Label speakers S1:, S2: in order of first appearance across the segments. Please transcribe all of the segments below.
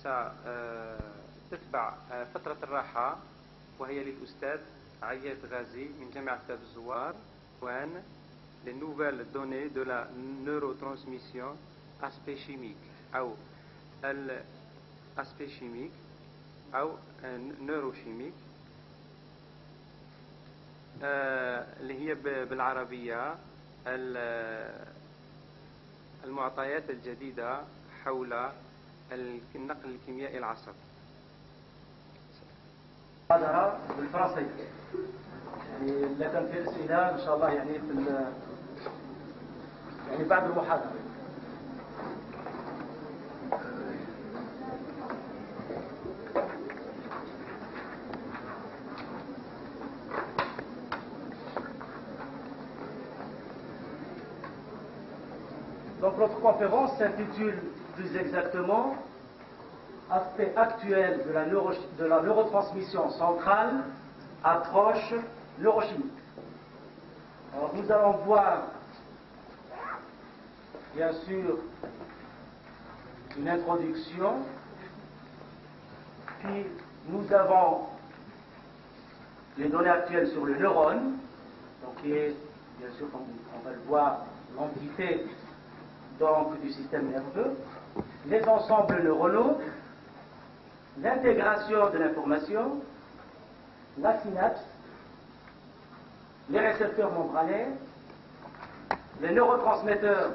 S1: ستتبع فترة الراحة، وهي للأستاذ عياد غازي من جامعة باب الزوار وان les nouvelles données de la neurotransmission aspect chimique أو aspect chimique أو neurochimique اللي هي بالعربية المعطيات الجديدة حول النقل الكيميائي العصبي.
S2: هذا بالفرنسية يعني إذا كان في أسئلة إن شاء الله يعني يعني بعد المحاضرة. Donc notre conférence s'intitule plus exactement Aspect actuel de la neurotransmission centrale, approche neurochimique. Alors nous allons voir bien sûr une introduction, puis nous avons les données actuelles sur le neurone, donc qui est bien sûr, comme on va le voir, l'entité donc du système nerveux, les ensembles neuronaux, l'intégration de l'information, la synapse, les récepteurs membranaires, les neurotransmetteurs,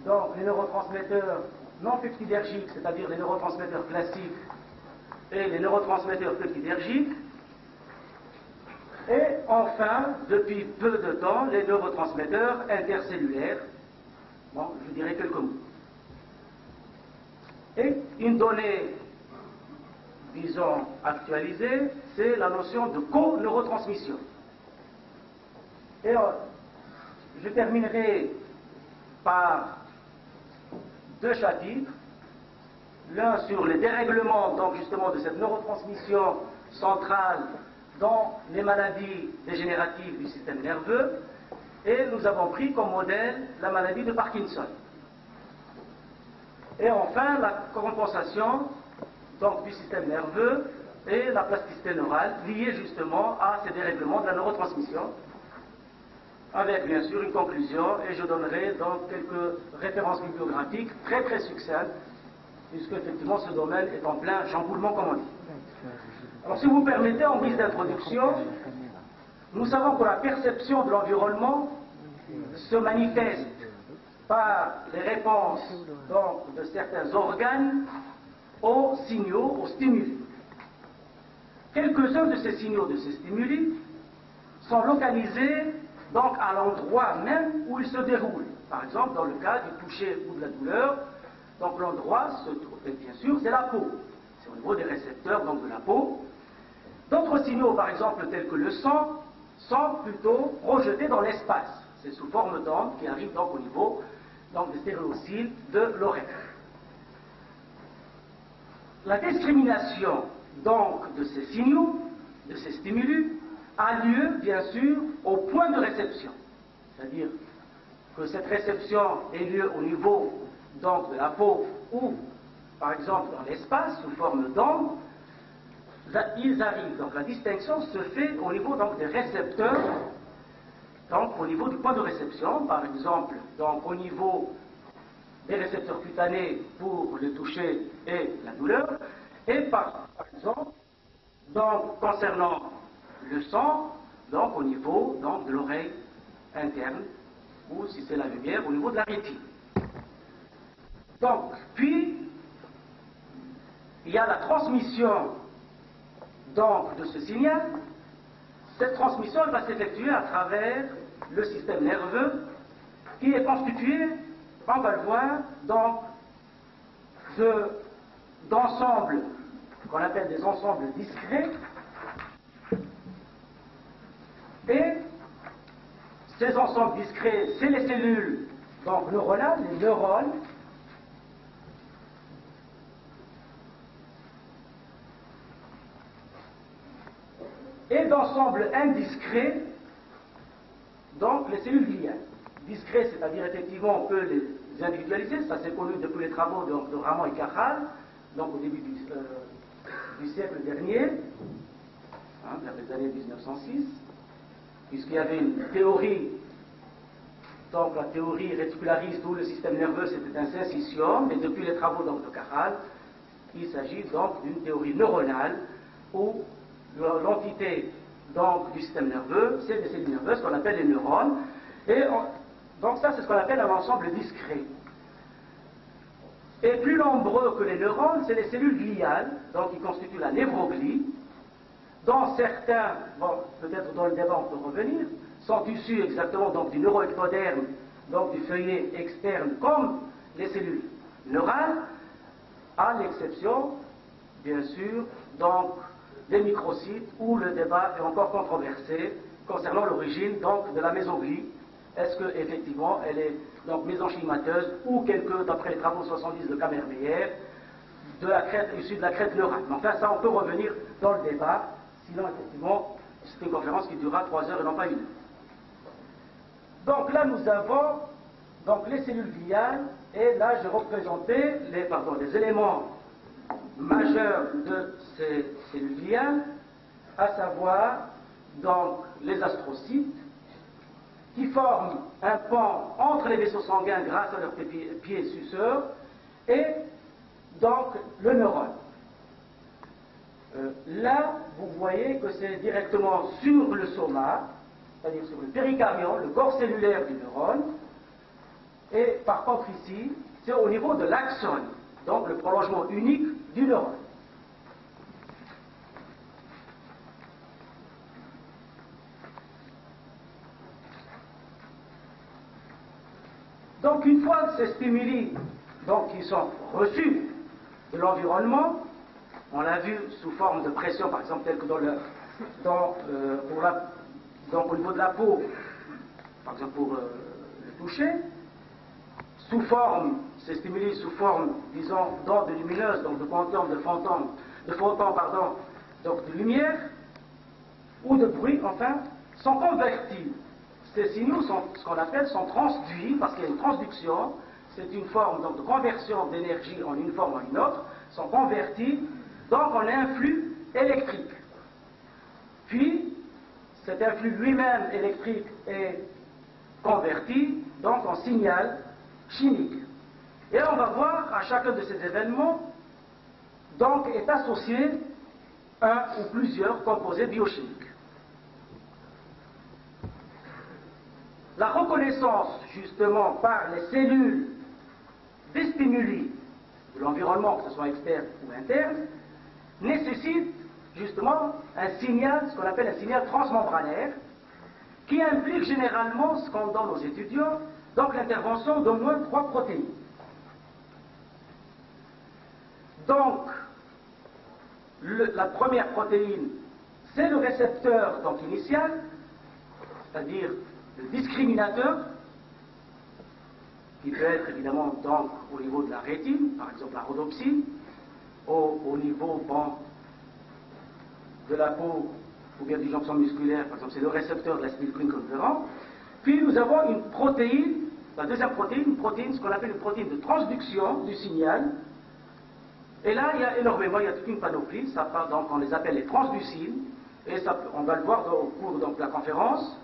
S2: donc les neurotransmetteurs non peptidergiques, c'est-à-dire les neurotransmetteurs classiques et les neurotransmetteurs peptidergiques, et enfin, depuis peu de temps, les neurotransmetteurs intercellulaires. Bon, je dirais quelques mots. Et une donnée, disons, actualisée, c'est la notion de co-neurotransmission. Et je terminerai par deux chapitres, l'un sur les dérèglements, donc justement, de cette neurotransmission centrale dans les maladies dégénératives du système nerveux, et nous avons pris comme modèle la maladie de Parkinson. Et enfin, la compensation donc, du système nerveux et la plasticité neurale liée justement à ces dérèglements de la neurotransmission, avec bien sûr une conclusion, et je donnerai donc quelques références bibliographiques très très succinctes, puisque effectivement ce domaine est en plein chamboulement, comme on dit. Alors si vous me permettez, en guise d'introduction, nous savons que la perception de l'environnement se manifeste par les réponses donc, de certains organes aux signaux, aux stimuli. Quelques-uns de ces signaux, de ces stimuli, sont localisés donc à l'endroit même où ils se déroulent. Par exemple, dans le cas du toucher ou de la douleur, donc l'endroit se trouve, bien sûr, c'est la peau. C'est au niveau des récepteurs donc de la peau. D'autres signaux, par exemple, tels que le sang, sont plutôt projetés dans l'espace. C'est sous forme d'onde qui arrive donc au niveau donc, des stéréociles de l'oreille. La discrimination donc de ces signaux, de ces stimulus, a lieu bien sûr au point de réception. C'est-à-dire que cette réception ait lieu au niveau donc de la peau ou par exemple dans l'espace sous forme d'onde, ils arrivent. Donc la distinction se fait au niveau donc, des récepteurs, donc au niveau du point de réception, par exemple donc, au niveau des récepteurs cutanés pour le toucher et la douleur, et par exemple donc, concernant le sang, donc au niveau donc, de l'oreille interne, ou si c'est la lumière, au niveau de la rétine. Donc, puis, il y a la transmission donc, de ce signal. Cette transmission elle va s'effectuer à travers le système nerveux qui est constitué, on va le voir, donc d'ensembles qu'on appelle des ensembles discrets, et ces ensembles discrets, c'est les cellules donc neuronales, les neurones, et d'ensembles indiscrets, donc les cellules gliales. Discrets, c'est-à-dire effectivement on peut les individualiser, ça c'est connu depuis les travaux de Ramon et Cajal, donc au début du siècle dernier, vers les années 1906, puisqu'il y avait une théorie, donc la théorie réticulariste où le système nerveux c'était un syncytium, mais depuis les travaux donc, de Caral, il s'agit donc d'une théorie neuronale où l'entité donc, du système nerveux, c'est des cellules nerveuses qu'on appelle les neurones, et donc ça c'est ce qu'on appelle un ensemble discret. Et plus nombreux que les neurones, c'est les cellules gliales, donc qui constituent la névroglie, dont certains, bon, peut-être dans le débat on peut revenir, sont issus exactement donc, du neuroectoderme, donc du feuillet externe, comme les cellules neurales, à l'exception, bien sûr, donc des microcytes, où le débat est encore controversé concernant l'origine donc de la mésoglie. Est-ce qu'effectivement elle est donc mésenchymateuse ou quelque, d'après les travaux 70 de Kammermeyer, issue de la crête neurale. Mais enfin, ça on peut revenir dans le débat, sinon effectivement c'est une conférence qui durera 3 heures et non pas 1 heure. Donc là nous avons donc, les cellules gliales, et là j'ai représenté les éléments majeurs de ces cellules gliales, à savoir donc les astrocytes, qui forment un pan entre les vaisseaux sanguins grâce à leurs pieds suceurs, et donc le neurone. Là, vous voyez que c'est directement sur le soma, c'est-à-dire sur le péricardium, le corps cellulaire du neurone, et par contre ici, c'est au niveau de l'axone, donc le prolongement unique du neurone. Donc une fois que ces stimuli donc, qui sont reçus de l'environnement, on l'a vu sous forme de pression, par exemple, telle que donc au niveau de la peau, par exemple pour le toucher, sous forme, ces stimuli sous forme, disons, d'ondes lumineuses, donc de quantum, de photons, donc de lumière, ou de bruit, enfin, sont convertis. Ces signaux sont ce qu'on appelle sont transduits, parce qu'il y a une transduction, c'est une forme donc, de conversion d'énergie en une forme en une autre, sont convertis donc en un flux électrique. Puis, cet influx lui-même électrique est converti donc en signal chimique. Et on va voir à chacun de ces événements, donc est associé un ou plusieurs composés biochimiques. La reconnaissance, justement, par les cellules des stimuli de l'environnement, que ce soit externe ou interne, nécessite justement un signal, ce qu'on appelle un signal transmembranaire, qui implique généralement ce qu'on donne aux étudiants, donc l'intervention d'au moins 3 protéines. Donc, la première protéine, c'est le récepteur donc, initial, c'est-à-dire le discriminateur, qui peut être évidemment donc, au niveau de la rétine, par exemple la rhodopsine, au niveau de la peau ou bien du jonction musculaire, par exemple c'est le récepteur de l'acétylcholine que nous verrons. Puis nous avons une protéine, la deuxième protéine, une protéine, ce qu'on appelle une protéine de transduction du signal. Et là, il y a énormément, il y a toute une panoplie, ça part, donc on les appelle les transducines, et ça, on va le voir au cours donc, de la conférence.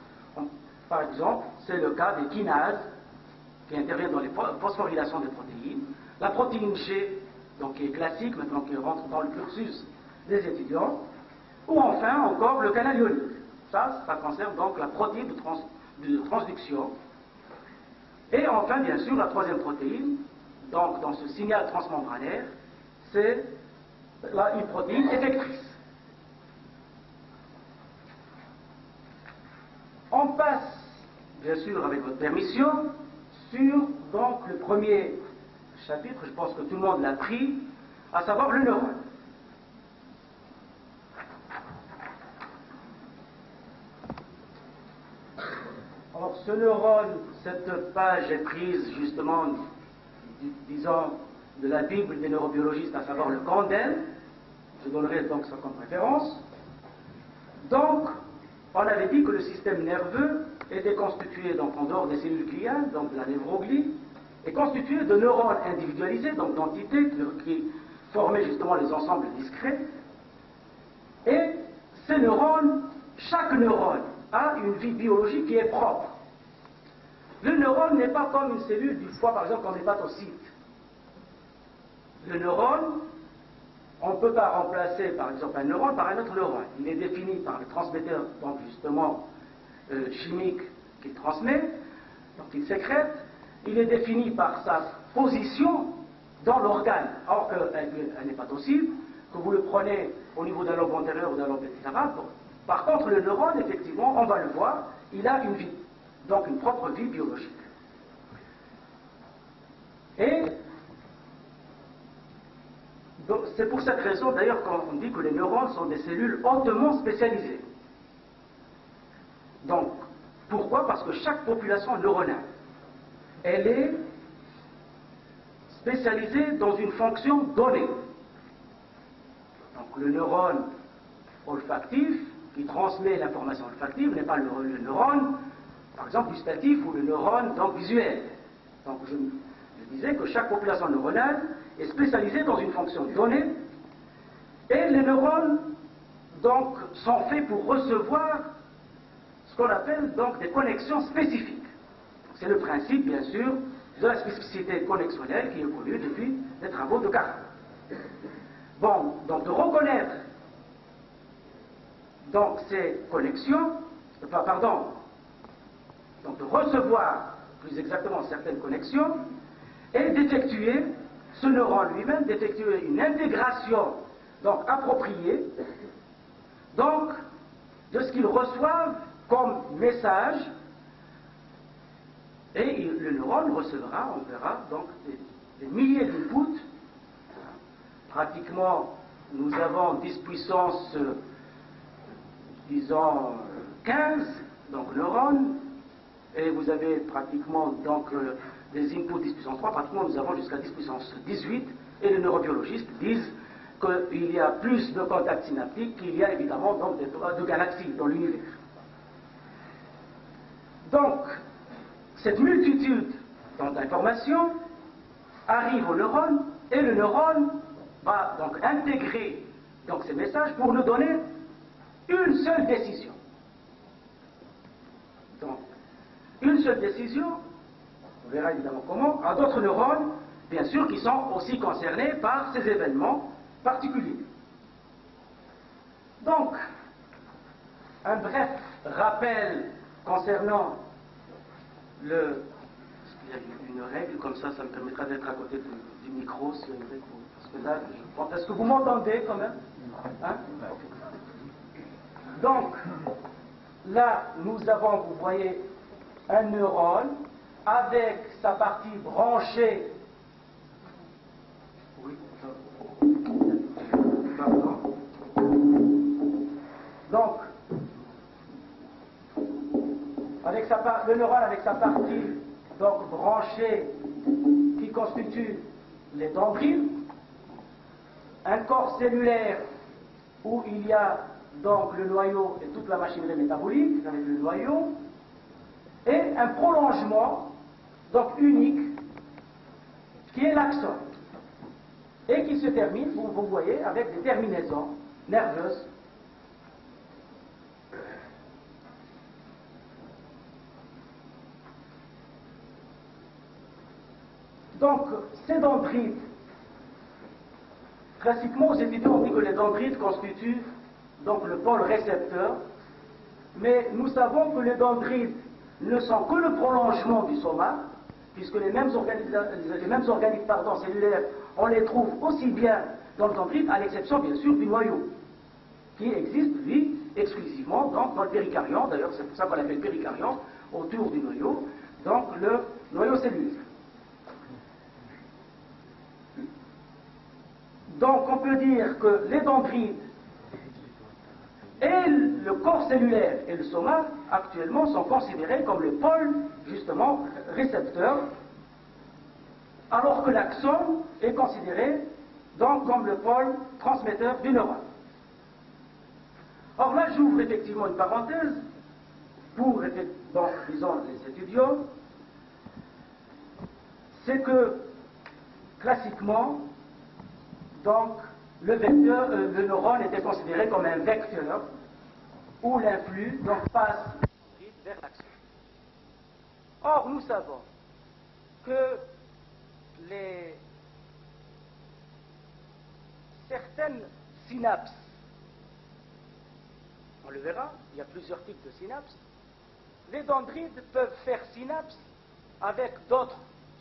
S2: Par exemple, c'est le cas des kinases qui interviennent dans les phosphorylations des protéines. La protéine G, donc qui est classique, maintenant qui rentre dans le cursus des étudiants. Ou enfin encore le canal ionique. Ça concerne donc la protéine de transduction. Et enfin, bien sûr, la troisième protéine, donc dans ce signal transmembranaire, c'est une protéine effectrice. On passe, bien sûr, avec votre permission, sur donc, le premier chapitre, je pense que tout le monde l'a pris, à savoir le neurone. Alors, ce neurone, cette page est prise justement, disons, de la Bible des neurobiologistes, à savoir le Condell. Je donnerai donc ça comme référence. Donc, on avait dit que le système nerveux était constitué, donc en dehors des cellules donc de la névroglie, est constitué de neurones individualisés, donc d'entités qui former justement les ensembles discrets. Et ces neurones, chaque neurone a une vie biologique qui est propre. Le neurone n'est pas comme une cellule du foie, par exemple, en hépatocyte. Le neurone, on ne peut pas remplacer, par exemple, un neurone par un autre neurone. Il est défini par le transmetteur, donc justement, chimique qu'il transmet, donc il sécrète. Il est défini par sa position dans l'organe. Or qu'un hépatocyte, que vous le prenez au niveau d'un lobe antérieur ou d'un lobe etc. Par contre, le neurone, effectivement, on va le voir, il a une vie, donc une propre vie biologique. Et c'est pour cette raison, d'ailleurs, qu'on dit que les neurones sont des cellules hautement spécialisées. Donc, pourquoi? Parce que chaque population neuronale, elle est spécialisée dans une fonction donnée. Donc, le neurone olfactif, qui transmet l'information olfactive, n'est pas le neurone, par exemple, gustatif ou le neurone donc, visuel. Donc, je disais que chaque population neuronale est spécialisée dans une fonction donnée, et les neurones donc, sont faits pour recevoir ce qu'on appelle donc des connexions spécifiques. C'est le principe, bien sûr, de la spécificité connexionnelle qui est connue depuis les travaux de Carrel. Bon, donc de reconnaître donc ces connexions, donc de recevoir plus exactement certaines connexions et d'effectuer, ce neurone lui-même, d'effectuer une intégration donc appropriée donc de ce qu'ils reçoivent comme message, et le neurone recevra, on verra, donc des milliers d'inputs. Pratiquement, nous avons 10 puissance, disons, 15, donc neurones, et vous avez pratiquement donc des inputs 10 puissance 3, pratiquement nous avons jusqu'à 10 puissance 18, et les neurobiologistes disent qu'il y a plus de contacts synaptiques qu'il y a évidemment donc de galaxies dans l'univers. Donc, cette multitude d'informations arrive au neurone, et le neurone va donc intégrer donc, ces messages pour nous donner une seule décision. Donc, une seule décision, on verra évidemment comment, à d'autres neurones, bien sûr, qui sont aussi concernés par ces événements particuliers. Donc, un bref rappel concernant il y a une règle, comme ça me permettra d'être à côté du micro, parce que là, est-ce que vous m'entendez quand même, hein? Donc, là, nous avons, vous voyez, un neurone avec sa partie branchée. Oui, pardon. Donc, le neurone avec sa partie donc branchée qui constitue les dendrites, un corps cellulaire où il y a donc le noyau et toute la machinerie métabolique avec le noyau, et un prolongement donc unique qui est l'axone et qui se termine, vous voyez, avec des terminaisons nerveuses. Donc, ces dendrites, classiquement aux étudiants on dit que les dendrites constituent donc le pôle récepteur, mais nous savons que les dendrites ne sont que le prolongement du soma, puisque les mêmes organites cellulaires, on les trouve aussi bien dans le dendrite, à l'exception bien sûr du noyau, qui existe, lui, exclusivement dans le péricaryon. D'ailleurs, c'est pour ça qu'on l'appelle péricaryon, autour du noyau, donc le noyau cellulaire. Donc on peut dire que les dendrites et le corps cellulaire et le soma actuellement sont considérés comme le pôle justement récepteur, alors que l'axone est considéré donc comme le pôle transmetteur du neurone. Or là j'ouvre effectivement une parenthèse pour donc, disons, les étudiants, c'est que classiquement donc le vecteur, le neurone était considéré comme un vecteur où l'influx donc passe vers l'axone. Or, nous savons que certaines synapses, on le verra, il y a plusieurs types de synapses, les dendrites peuvent faire synapse avec d'autres,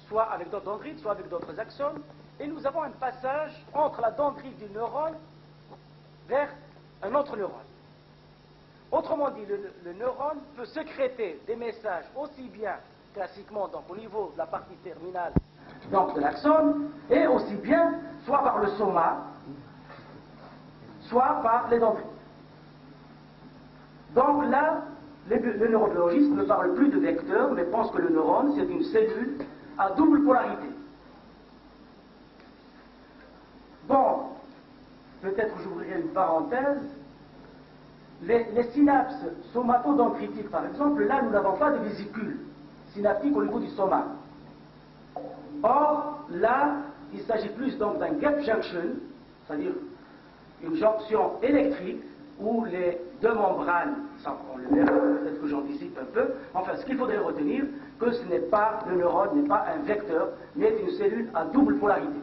S2: soit avec d'autres dendrites, soit avec d'autres axones, et nous avons un passage entre la dendrite du neurone vers un autre neurone. Autrement dit, le neurone peut sécréter des messages aussi bien classiquement donc au niveau de la partie terminale donc de l'axone, et aussi bien soit par le soma, soit par les dendrites. Donc là, le neurobiologiste ne parle plus de vecteur, mais pense que le neurone, c'est une cellule à double polarité. Bon, peut-être j'ouvrirai une parenthèse. Les synapses somatodendritiques, par exemple, là, nous n'avons pas de vésicule synaptique au niveau du soma. Or, là, il s'agit plus donc d'un gap junction, c'est-à-dire une jonction électrique où les deux membranes, ça on le verra, peut-être que j'anticipe un peu, enfin ce qu'il faudrait retenir, que ce n'est pas, le neurone n'est pas un vecteur, mais une cellule à double polarité.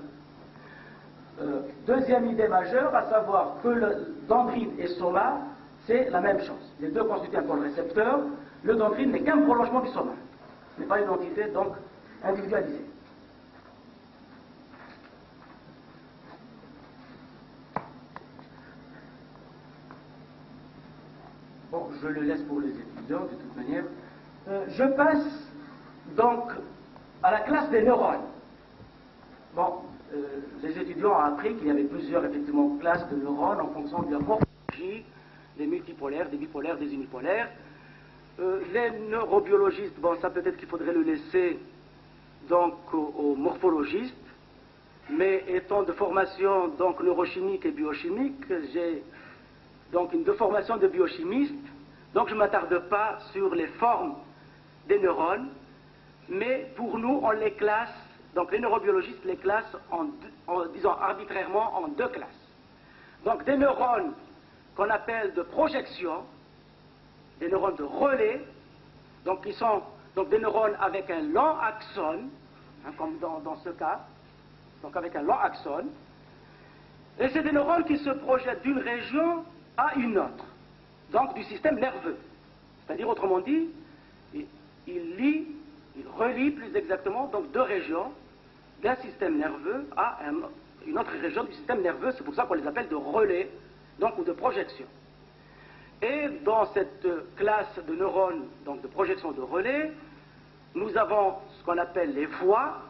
S2: Deuxième idée majeure, à savoir que le dendrite et soma, c'est la même chose. Les deux constituent un pôle récepteur, le dendrite n'est qu'un prolongement du soma, n'est pas une entité donc individualisée. Bon, je le laisse pour les étudiants, de toute manière. Je passe donc à la classe des neurones. Bon, les étudiants ont appris qu'il y avait plusieurs, effectivement, classes de neurones en fonction de leur morphologie, des multipolaires, des bipolaires, des unipolaires. Les neurobiologistes, bon, ça peut-être qu'il faudrait le laisser donc aux morphologistes, mais étant de formation donc neurochimique et biochimique, j'ai donc une formation de biochimiste, donc je ne m'attarde pas sur les formes des neurones, mais pour nous, on les classe, donc les neurobiologistes les classent disons arbitrairement en deux classes. Donc des neurones qu'on appelle de projection, des neurones de relais, donc qui sont donc des neurones avec un long axone, hein, comme dans ce cas, donc avec un long axone, et c'est des neurones qui se projettent d'une région à une autre, donc du système nerveux. C'est-à-dire, autrement dit, il relie plus exactement donc deux régions d'un système nerveux à une autre région du système nerveux. C'est pour ça qu'on les appelle de relais, donc, ou de projection. Et dans cette classe de neurones, donc de projection de relais, nous avons ce qu'on appelle les voies,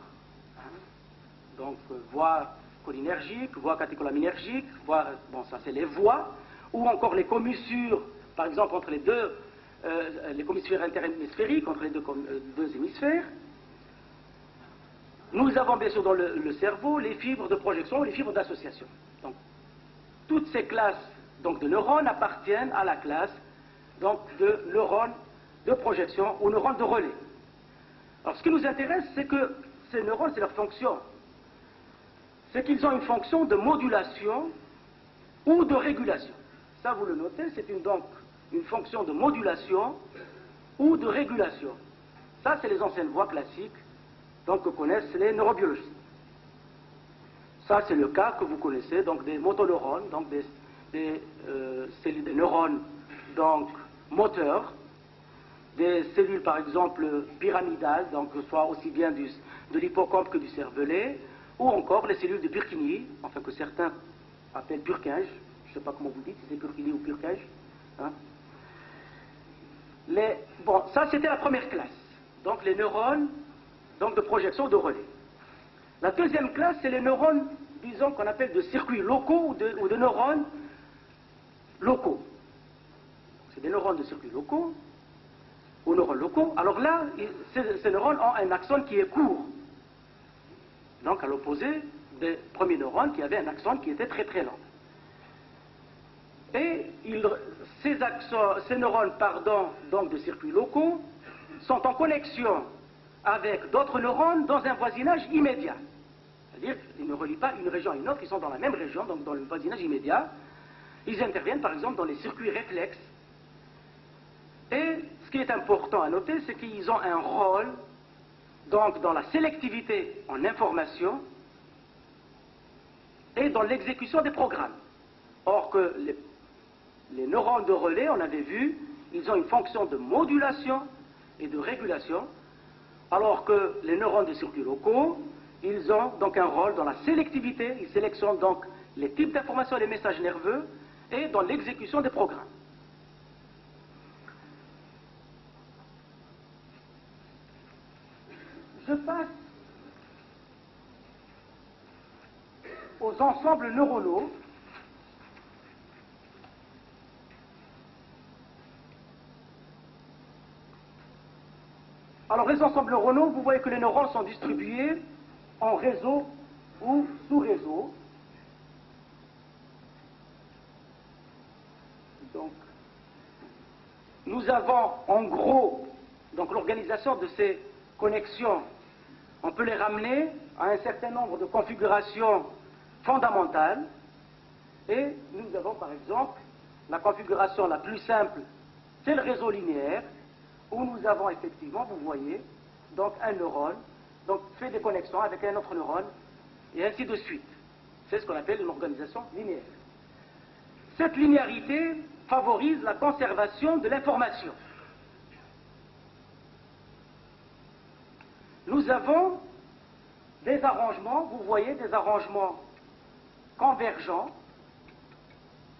S2: donc voies cholinergiques, voies catécholaminergiques, voies, bon ça c'est les voies, ou encore les commissures, par exemple entre les commissures interhémisphériques, entre les deux hémisphères. Nous avons bien sûr dans le cerveau les fibres de projection, les fibres d'association. Donc, toutes ces classes donc, de neurones appartiennent à la classe donc, de neurones de projection ou neurones de relais. Alors, ce qui nous intéresse, c'est que ces neurones, c'est leur fonction. C'est qu'ils ont une fonction de modulation ou de régulation. Ça, vous le notez, c'est donc une fonction de modulation ou de régulation. Ça, c'est les anciennes voies classiques donc, que connaissent les neurobiologistes. Ça, c'est le cas que vous connaissez, donc des motoneurones, donc des neurones donc, moteurs, des cellules, par exemple, pyramidales, donc soit aussi bien de l'hippocampe que du cervelet, ou encore les cellules de Purkinje, enfin que certains appellent Purkinje, je ne sais pas comment vous dites, si c'est Purkinje ou Purkinje. Hein. Bon, ça c'était la première classe, donc les neurones donc, de projection de relais. La deuxième classe, c'est les neurones, disons, qu'on appelle de circuits locaux ou de neurones locaux. C'est des neurones de circuits locaux ou neurones locaux. Alors là, ces neurones ont un axone qui est court. Donc à l'opposé des premiers neurones qui avaient un axone qui était très très long. Et ces neurones, donc de circuits locaux, sont en connexion avec d'autres neurones dans un voisinage immédiat. C'est-à-dire, ils ne relient pas une région à une autre, ils sont dans la même région, donc dans le voisinage immédiat. Ils interviennent par exemple dans les circuits réflexes. Et ce qui est important à noter, c'est qu'ils ont un rôle donc dans la sélectivité en information et dans l'exécution des programmes. Or que les neurones de relais, on avait vu, ils ont une fonction de modulation et de régulation, alors que les neurones des circuits locaux, ils ont donc un rôle dans la sélectivité, ils sélectionnent donc les types d'informations et les messages nerveux, et dans l'exécution des programmes. Je passe aux ensembles neuronaux. Alors les ensembles neuronaux, vous voyez que les neurones sont distribués en réseau ou sous-réseau. Donc, nous avons en gros donc l'organisation de ces connexions. On peut les ramener à un certain nombre de configurations fondamentales. Et nous avons par exemple la configuration la plus simple, c'est le réseau linéaire, où nous avons effectivement, vous voyez, donc un neurone, donc fait des connexions avec un autre neurone, et ainsi de suite. C'est ce qu'on appelle une organisation linéaire. Cette linéarité favorise la conservation de l'information. Nous avons des arrangements, vous voyez, des arrangements convergents,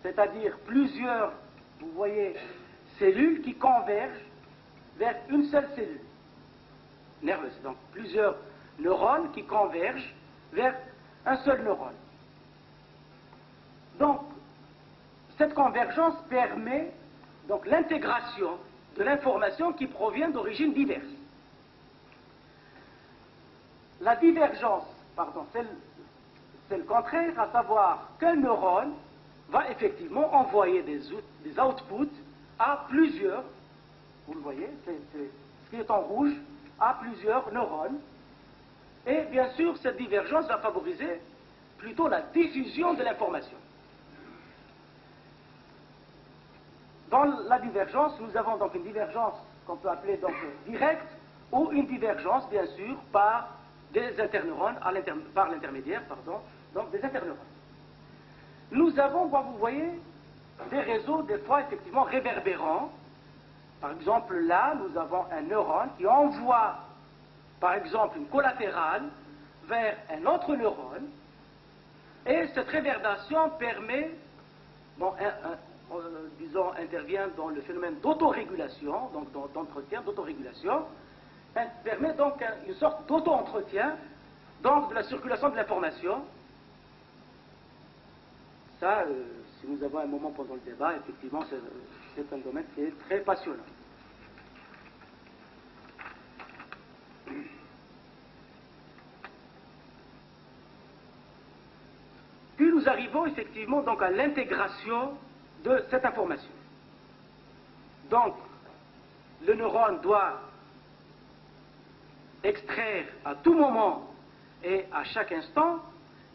S2: c'est-à-dire plusieurs, vous voyez, cellules qui convergent vers une seule cellule nerveuse. Donc plusieurs neurones qui convergent vers un seul neurone. Donc, cette convergence permet donc l'intégration de l'information qui provient d'origines diverses. La divergence, pardon, c'est le contraire, à savoir qu'un neurone va effectivement envoyer des outputs à plusieurs, vous le voyez, c'est ce qui est en rouge, à plusieurs neurones. Et bien sûr, cette divergence va favoriser plutôt la diffusion de l'information. Dans la divergence, nous avons donc une divergence qu'on peut appeler donc directe, ou une divergence, bien sûr, par des interneurones, par l'intermédiaire, donc des interneurones. Nous avons, comme vous voyez, des réseaux, des fois, effectivement, réverbérants. Par exemple, là, nous avons un neurone qui envoie, par exemple, une collatérale vers un autre neurone, et cette réverbération permet, bon, disons, intervient dans le phénomène d'autorégulation, donc d'entretien, d'autorégulation, permet donc une sorte d'auto-entretien, donc de la circulation de l'information. Ça, si nous avons un moment pendant le débat, effectivement, c'est un domaine qui est très passionnant. Puis nous arrivons effectivement donc à l'intégration de cette information. Donc, le neurone doit extraire à tout moment et à chaque instant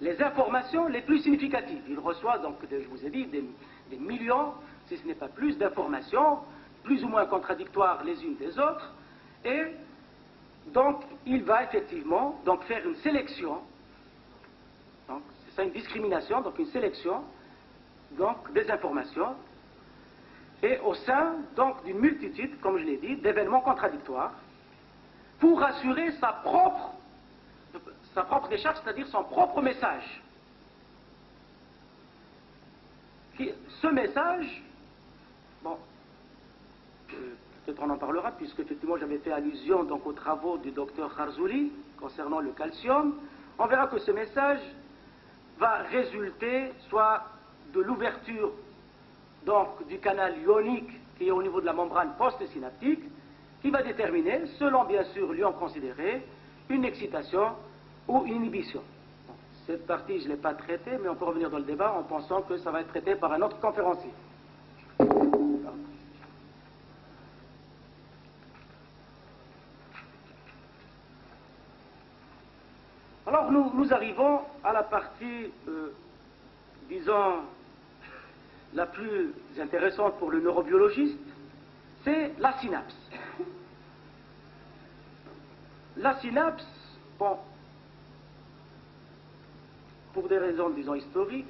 S2: les informations les plus significatives. Il reçoit donc, je vous ai dit, des millions, si ce n'est pas plus, d'informations, plus ou moins contradictoires les unes des autres, et donc il va effectivement donc faire une sélection, donc c'est ça une discrimination, donc une sélection donc des informations, et au sein donc d'une multitude, comme je l'ai dit, d'événements contradictoires, pour assurer sa propre décharge, c'est-à-dire son propre message. Ce message, bon, peut-être on en parlera, puisque effectivement j'avais fait allusion donc aux travaux du docteur Kharzouli concernant le calcium. On verra que ce message va résulter soit de l'ouverture donc du canal ionique qui est au niveau de la membrane post-synaptique, qui va déterminer, selon bien sûr l'ion considéré, une excitation ou une inhibition. Bon, cette partie, je ne l'ai pas traitée, mais on peut revenir dans le débat en pensant que ça va être traité par un autre conférencier. Alors nous arrivons à la partie, disons, la plus intéressante pour le neurobiologiste, c'est la synapse. La synapse, bon, pour des raisons, disons, historiques,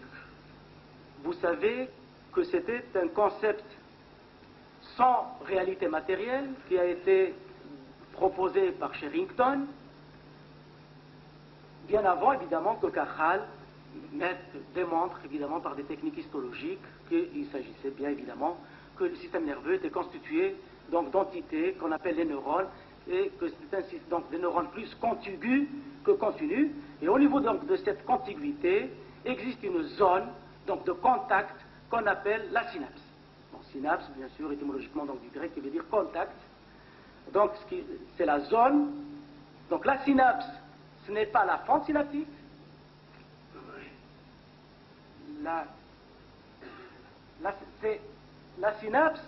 S2: vous savez que c'était un concept sans réalité matérielle qui a été proposé par Sherrington, bien avant, évidemment, que Cajal démontre, évidemment, par des techniques histologiques, qu'il s'agissait bien évidemment que le système nerveux était constitué donc d'entités qu'on appelle les neurones, et que c'est donc des neurones plus contigus que continus, et au niveau donc de cette contiguïté existe une zone donc de contact qu'on appelle la synapse. Bon, synapse, bien sûr, étymologiquement donc du grec qui veut dire contact. Donc c'est la zone. Donc la synapse, ce n'est pas la fente synaptique. La synapse,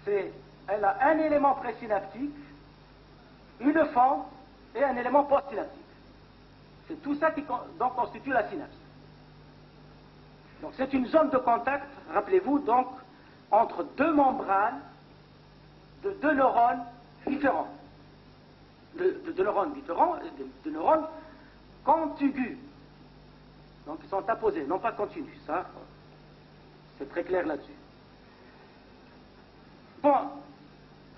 S2: elle a un élément présynaptique, une fente et un élément postsynaptique. C'est tout ça qui donc constitue la synapse. Donc c'est une zone de contact, rappelez-vous, donc, entre deux membranes de deux neurones différents. De neurones différents, de neurones contigus. Donc ils sont apposés, non pas continus. Ça, c'est très clair là-dessus. Bon,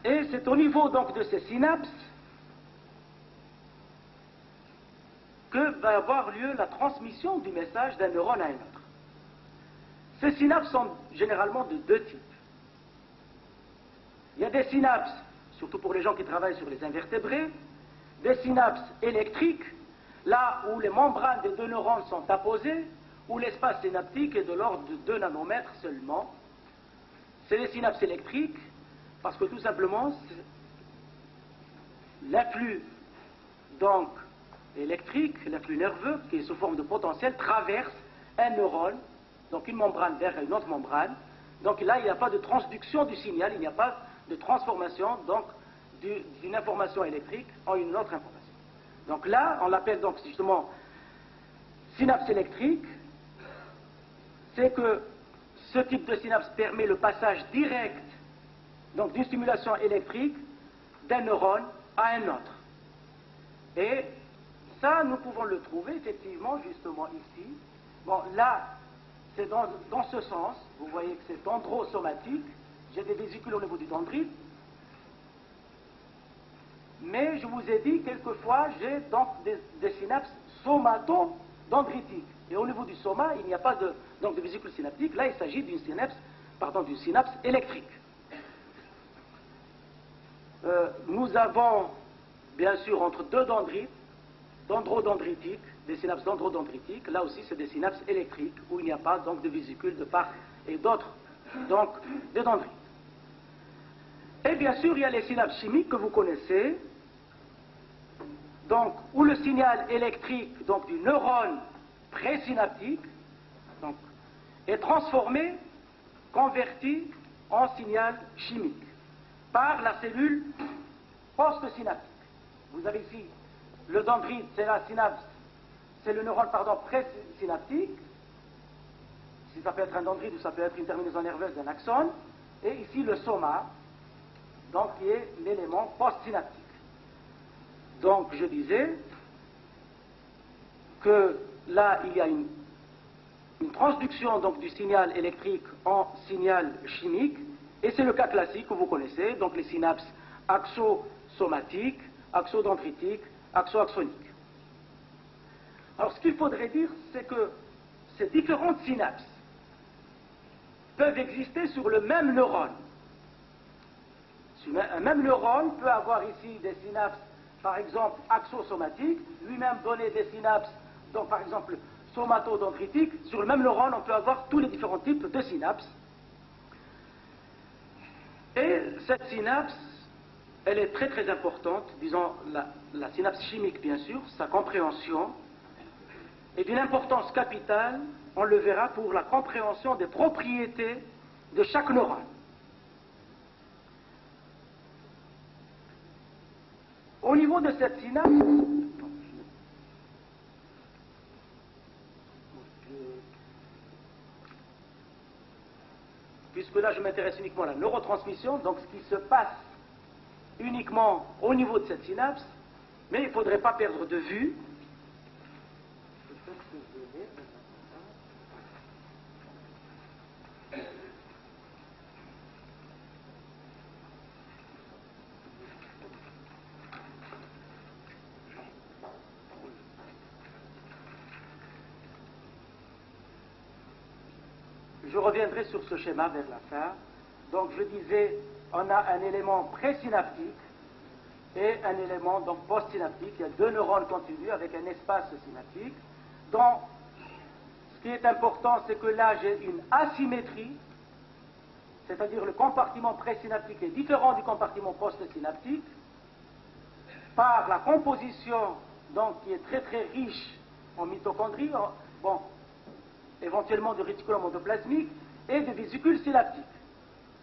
S2: et c'est au niveau donc de ces synapses que va avoir lieu la transmission du message d'un neurone à un autre. Ces synapses sont généralement de deux types. Il y a des synapses, surtout pour les gens qui travaillent sur les invertébrés, des synapses électriques, là où les membranes des deux neurones sont apposées, où l'espace synaptique est de l'ordre de 2 nanomètres seulement. C'est les synapses électriques, parce que tout simplement, l'influx donc électrique, l'influx nerveux, qui est sous forme de potentiel, traverse un neurone, donc une membrane vers une autre membrane. Donc là, il n'y a pas de transduction du signal, il n'y a pas de transformation donc d'une information électrique en une autre information. Donc là, on l'appelle donc justement synapse électrique. C'est que ce type de synapse permet le passage direct donc d'une stimulation électrique d'un neurone à un autre. Et ça, nous pouvons le trouver effectivement justement ici. Bon, là, c'est dans ce sens, vous voyez que c'est dendrosomatique, j'ai des vésicules au niveau du dendrite, mais je vous ai dit, quelquefois, j'ai donc des synapses somato-dendritiques. Et au niveau du soma, il n'y a pas de vésicule synaptique, là il s'agit d'une synapse électrique. Nous avons, bien sûr, entre deux dendrites, dendrodendritiques, des synapses dendrodendritiques, là aussi c'est des synapses électriques, où il n'y a pas donc de vésicules de part et d'autre, donc des dendrites. Et bien sûr, il y a les synapses chimiques que vous connaissez, donc, où le signal électrique donc, du neurone présynaptique donc, est transformé, converti en signal chimique par la cellule postsynaptique. Vous avez ici le dendrite, c'est la synapse, c'est le neurone présynaptique. Si ça peut être un dendrite ou ça peut être une terminaison nerveuse d'un axone. Et ici le soma, donc qui est l'élément postsynaptique. Donc je disais que là il y a une transduction donc, du signal électrique en signal chimique, et c'est le cas classique que vous connaissez, donc les synapses axosomatiques, axodendritiques, axoaxoniques. Alors ce qu'il faudrait dire, c'est que ces différentes synapses peuvent exister sur le même neurone. Un même neurone peut avoir ici des synapses, par exemple, axosomatiques, lui-même donner des synapses, donc par exemple, somatodendritiques. Sur le même neurone, on peut avoir tous les différents types de synapses. Et cette synapse, elle est très très importante, disons la synapse chimique bien sûr, sa compréhension est d'une importance capitale, on le verra, pour la compréhension des propriétés de chaque neurone. Au niveau de cette synapse, là je m'intéresse uniquement à la neurotransmission, donc ce qui se passe uniquement au niveau de cette synapse, mais il ne faudrait pas perdre de vue je reviendrai sur ce schéma vers la fin. Donc je disais, on a un élément présynaptique et un élément donc postsynaptique. Il y a deux neurones continus avec un espace synaptique. Donc, ce qui est important, c'est que là, j'ai une asymétrie, c'est-à-dire le compartiment présynaptique est différent du compartiment postsynaptique par la composition donc, qui est très très riche en mitochondries, bon, éventuellement de réticulum endoplasmique et de vésicules synaptiques.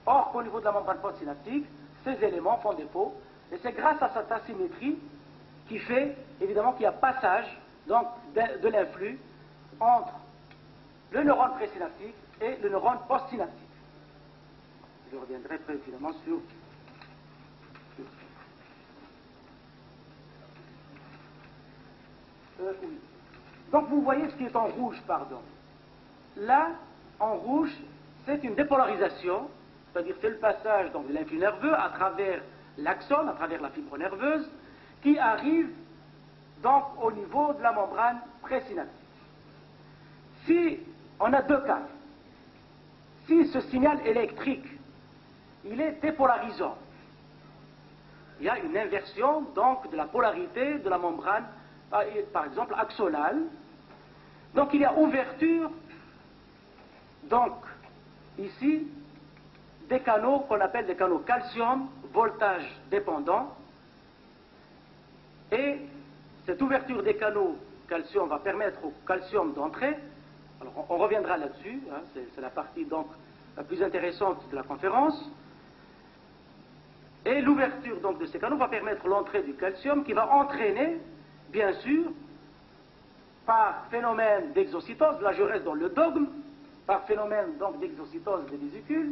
S2: Or qu'au niveau de la membrane postsynaptique, ces éléments font défaut, et c'est grâce à cette asymétrie qui fait évidemment qu'il y a passage donc, de l'influx entre le neurone présynaptique et le neurone postsynaptique. Je reviendrai très évidemment sur oui. Donc vous voyez ce qui est en rouge, pardon. Là, en rouge, c'est une dépolarisation, c'est-à-dire c'est le passage donc, de l'influx nerveux à travers l'axone, à travers la fibre nerveuse, qui arrive donc au niveau de la membrane présynaptique. Si on a deux cas, si ce signal électrique, il est dépolarisant, il y a une inversion donc de la polarité de la membrane, par exemple axonale, donc il y a ouverture donc, ici, des canaux qu'on appelle des canaux calcium, voltage dépendant, et cette ouverture des canaux calcium va permettre au calcium d'entrer. Alors, on reviendra là-dessus, hein, c'est la partie donc la plus intéressante de la conférence. Et l'ouverture donc de ces canaux va permettre l'entrée du calcium qui va entraîner, bien sûr, par phénomène d'exocytose, là je reste dans le dogme, par phénomène donc d'exocytose des vésicules,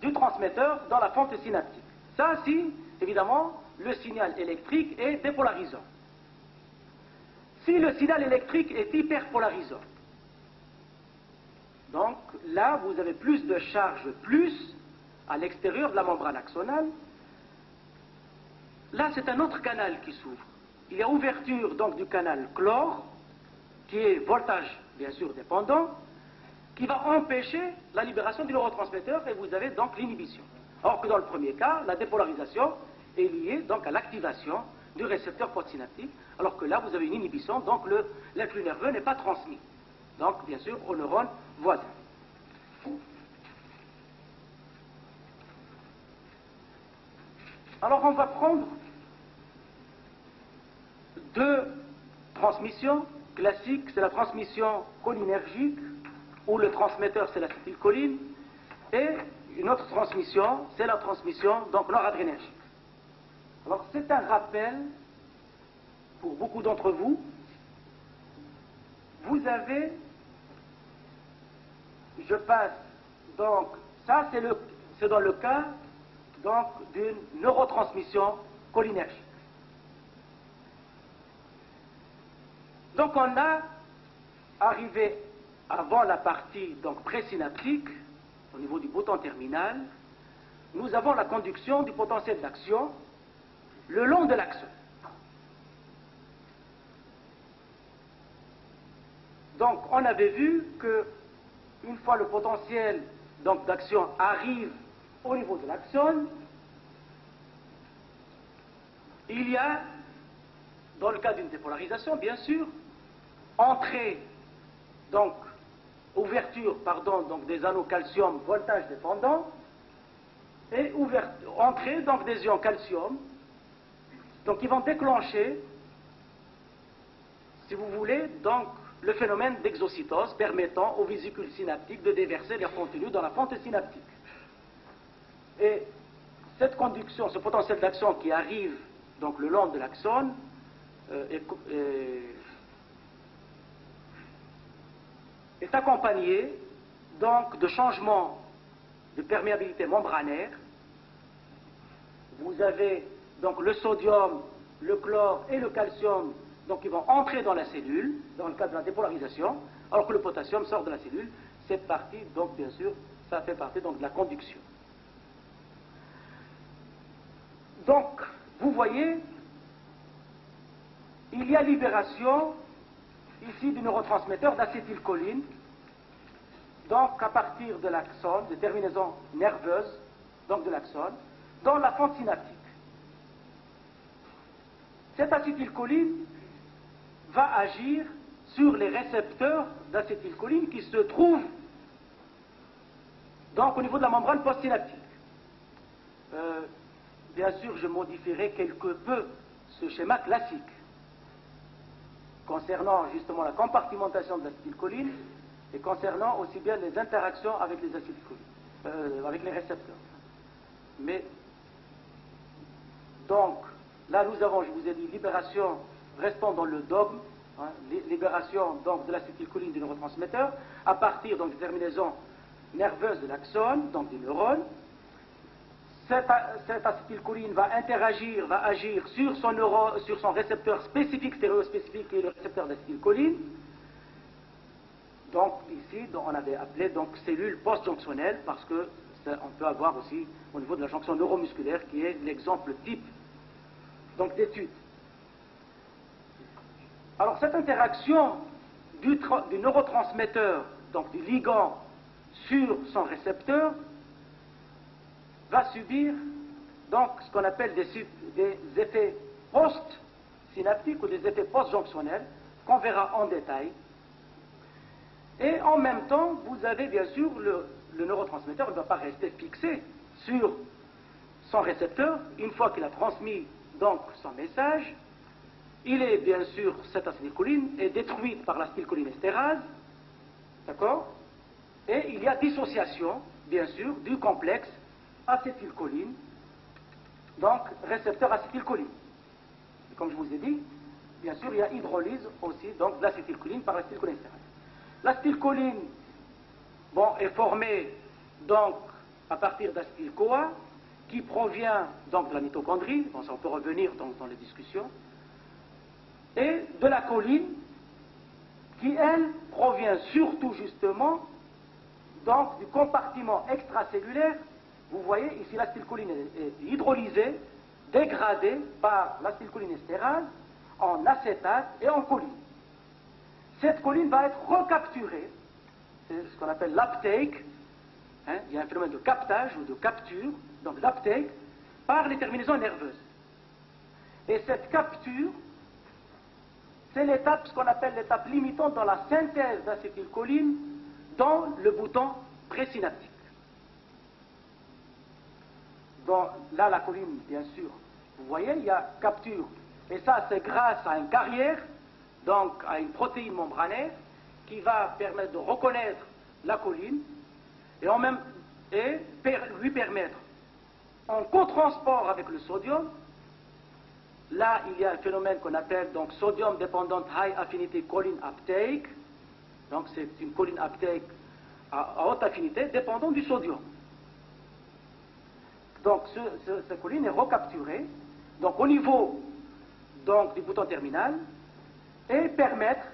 S2: du transmetteur dans la fente synaptique. Ça, si, évidemment, le signal électrique est dépolarisant. Si le signal électrique est hyperpolarisant, donc là, vous avez plus de charge plus à l'extérieur de la membrane axonale. Là, c'est un autre canal qui s'ouvre. Il y a ouverture donc du canal chlore, qui est voltage, bien sûr, dépendant, qui va empêcher la libération du neurotransmetteur et vous avez donc l'inhibition. Or que dans le premier cas, la dépolarisation est liée donc à l'activation du récepteur postsynaptique, alors que là vous avez une inhibition, donc l'influx nerveux n'est pas transmis. Donc bien sûr aux neurones voisins. Alors on va prendre deux transmissions classiques, c'est la transmission cholinergique, où le transmetteur c'est l'acétylcholine, et une autre transmission, c'est la transmission donc noradrénergique. Alors c'est un rappel pour beaucoup d'entre vous. Vous avez, je passe donc, ça c'est dans le cas donc d'une neurotransmission cholinergique. Donc on a arrivé avant la partie donc présynaptique, au niveau du bouton terminal, nous avons la conduction du potentiel d'action le long de l'axe. Donc on avait vu que une fois le potentiel d'action arrive au niveau de l'axone, il y a, dans le cas d'une dépolarisation bien sûr, entrée donc ouverture donc des anneaux calcium voltage dépendant et entrée donc des ions calcium donc qui vont déclencher, si vous voulez, donc le phénomène d'exocytose permettant aux vésicules synaptiques de déverser leur contenu dans la fente synaptique. Et cette conduction, ce potentiel d'action qui arrive donc le long de l'axone est accompagné donc de changements de perméabilité membranaire. Vous avez donc le sodium, le chlore et le calcium donc qui vont entrer dans la cellule, dans le cadre de la dépolarisation, alors que le potassium sort de la cellule. Cette partie, donc bien sûr, ça fait partie donc de la conduction. Donc, vous voyez, il y a libération ici du neurotransmetteur d'acétylcholine, donc à partir de l'axone, de terminaison nerveuse, donc de l'axone, dans la fente synaptique. Cette acétylcholine va agir sur les récepteurs d'acétylcholine qui se trouvent donc au niveau de la membrane postsynaptique. Bien sûr, je modifierai quelque peu ce schéma classique concernant justement la compartimentation de l'acétylcholine et concernant aussi bien les interactions avec les acétylcholines, avec les récepteurs. Mais donc là nous avons, je vous ai dit, libération, restons dans le dogme, hein, libération donc de l'acétylcholine du neurotransmetteur à partir donc des terminaisons nerveuses de l'axone, donc des neurones. Cette acétylcholine va agir sur son récepteur spécifique, stéréospécifique, qui est le récepteur d'acétylcholine. Donc ici, on avait appelé donc cellule post-jonctionnelle, parce que on peut avoir aussi au niveau de la jonction neuromusculaire, qui est l'exemple type donc d'étude. Alors cette interaction du neurotransmetteur, donc du ligand, sur son récepteur, va subir donc ce qu'on appelle des effets post-synaptiques ou des effets post-jonctionnels qu'on verra en détail. Et en même temps, vous avez bien sûr le neurotransmetteur ne va pas rester fixé sur son récepteur. Une fois qu'il a transmis donc son message, il est bien sûr, cette acétylcholine est détruite par l'acétylcholinestérase, d'accord? Et il y a dissociation, bien sûr, du complexe acétylcholine, donc récepteur acétylcholine. Et comme je vous ai dit, bien sûr, il y a hydrolyse aussi donc de l'acétylcholine par l'acétylcholinestérase. L'acétylcholine, bon, est formée donc à partir d'acétyl-CoA qui provient donc de la mitochondrie, bon, ça on peut revenir donc dans les discussions, et de la choline qui elle provient surtout justement donc du compartiment extracellulaire. Vous voyez, ici l'acétylcholine est hydrolysée, dégradée par l'acétylcholinestérase en acétate et en choline. Cette choline va être recapturée, c'est ce qu'on appelle l'uptake, hein, il y a un phénomène de captage ou de capture, donc l'uptake, par les terminaisons nerveuses. Et cette capture, c'est l'étape, ce qu'on appelle l'étape limitante dans la synthèse d'acétylcholine dans le bouton présynaptique. Donc là, la choline, bien sûr, vous voyez, il y a capture. Et ça, c'est grâce à une carrière, donc à une protéine membranaire, qui va permettre de reconnaître la choline et lui permettre, en cotransport avec le sodium, là, il y a un phénomène qu'on appelle donc sodium dependent high affinity choline uptake. Donc c'est une choline uptake à haute affinité dépendant du sodium. Donc cette choline est recapturée donc au niveau donc du bouton terminal et permettre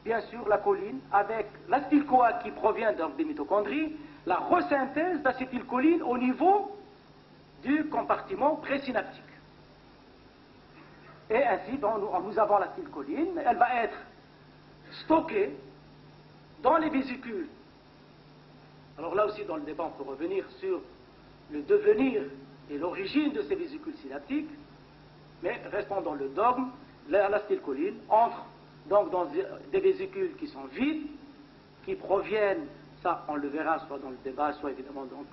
S2: bien sûr la choline avec l'acétyl-CoA qui provient donc des mitochondries, la resynthèse d'acétylcholine au niveau du compartiment présynaptique. Et ainsi, donc, nous avons l'acétylcholine, elle va être stockée dans les vésicules. Alors là aussi, dans le débat, on peut revenir sur le devenir et l'origine de ces vésicules synaptiques, mais restons dans le dogme, l'acétylcholine entre donc dans des vésicules qui sont vides, qui proviennent, ça on le verra soit dans le débat, soit évidemment donc...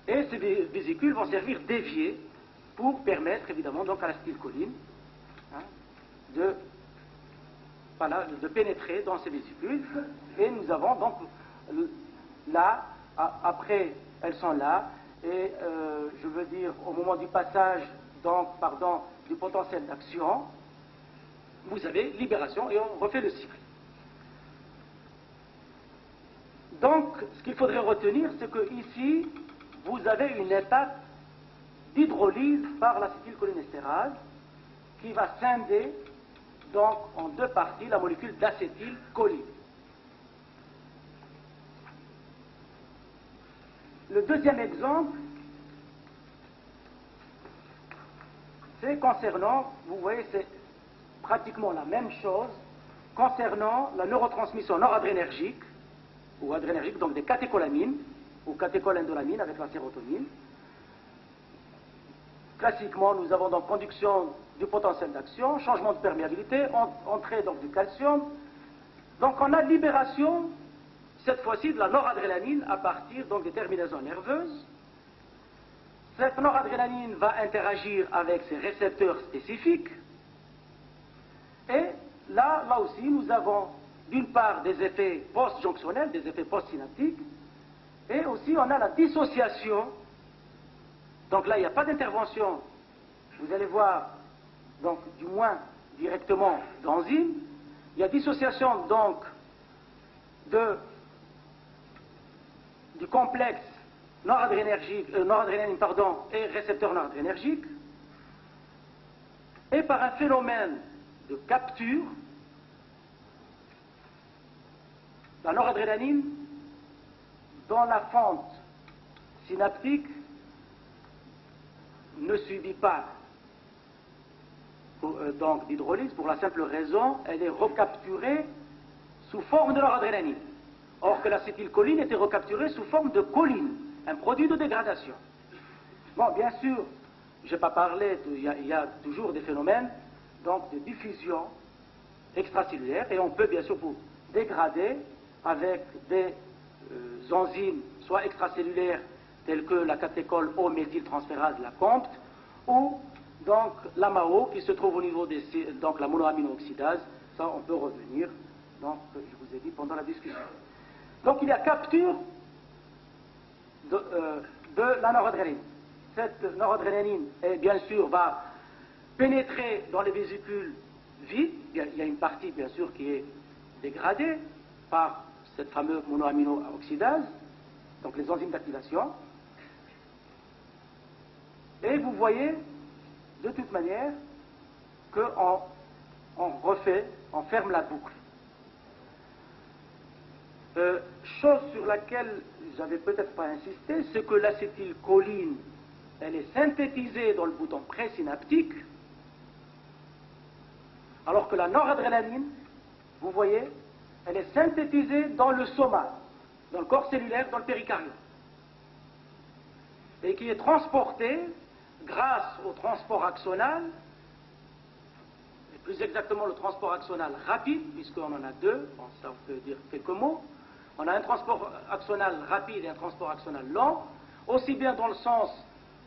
S2: Et ces vésicules vont servir d'évier pour permettre évidemment donc à l'acétylcholine de pénétrer dans ces vésicules. Et nous avons donc là, après elles sont là, et je veux dire au moment du passage donc, pardon, du potentiel d'action, vous avez libération et on refait le cycle. Donc, ce qu'il faudrait retenir, c'est que ici, vous avez une étape d'hydrolyse par l'acétylcholinestérase qui va scinder donc en deux parties la molécule d'acétylcholine. Le deuxième exemple, c'est concernant, vous voyez, c'est pratiquement la même chose, concernant la neurotransmission noradrénergique, ou adrénergique, donc des catécholamines, ou catécholindolamines avec la sérotonine. Classiquement, nous avons donc conduction du potentiel d'action, changement de perméabilité, entrée donc du calcium. Donc on a libération, cette fois-ci, de la noradrénaline à partir donc des terminaisons nerveuses. Cette noradrénaline va interagir avec ses récepteurs spécifiques. Et là aussi, nous avons d'une part des effets post-jonctionnels, des effets post-synaptiques, et aussi on a la dissociation. Donc là, il n'y a pas d'intervention, vous allez voir, donc du moins directement d'enzymes. Il y a dissociation donc du complexe noradrénaline et récepteur noradrénergique, et par un phénomène de capture, la noradrénaline dans la fente synaptique ne subit pas donc d'hydrolyse pour la simple raison, elle est recapturée sous forme de noradrénaline. Or que l'acétylcholine était recapturée sous forme de choline, un produit de dégradation. Bon, bien sûr, je n'ai pas parlé, il y a toujours des phénomènes donc de diffusion extracellulaire, et on peut bien sûr vous dégrader avec des enzymes, soit extracellulaires, telles que la catéchol O-méthyltransférase, la COMT, ou donc la MAO qui se trouve au niveau de donc la monoaminooxydase. Ça, on peut revenir, donc je vous ai dit pendant la discussion. Donc il y a capture de la noradrénaline. Cette noradrénaline, bien sûr, va pénétrer dans les vésicules vides. Il y a une partie, bien sûr, qui est dégradée par cette fameuse monoaminooxydase, donc les enzymes d'activation. Et vous voyez, de toute manière, qu'on on ferme la boucle. Chose sur laquelle j'avais peut-être pas insisté, c'est que l'acétylcholine, elle est synthétisée dans le bouton présynaptique, alors que la noradrénaline, vous voyez, elle est synthétisée dans le soma, dans le corps cellulaire, dans le péricardium, et qui est transportée grâce au transport axonal, et plus exactement le transport axonal rapide, puisqu'on en a deux, ça on peut dire quelques mots. On a un transport axonal rapide et un transport axonal lent, aussi bien dans le sens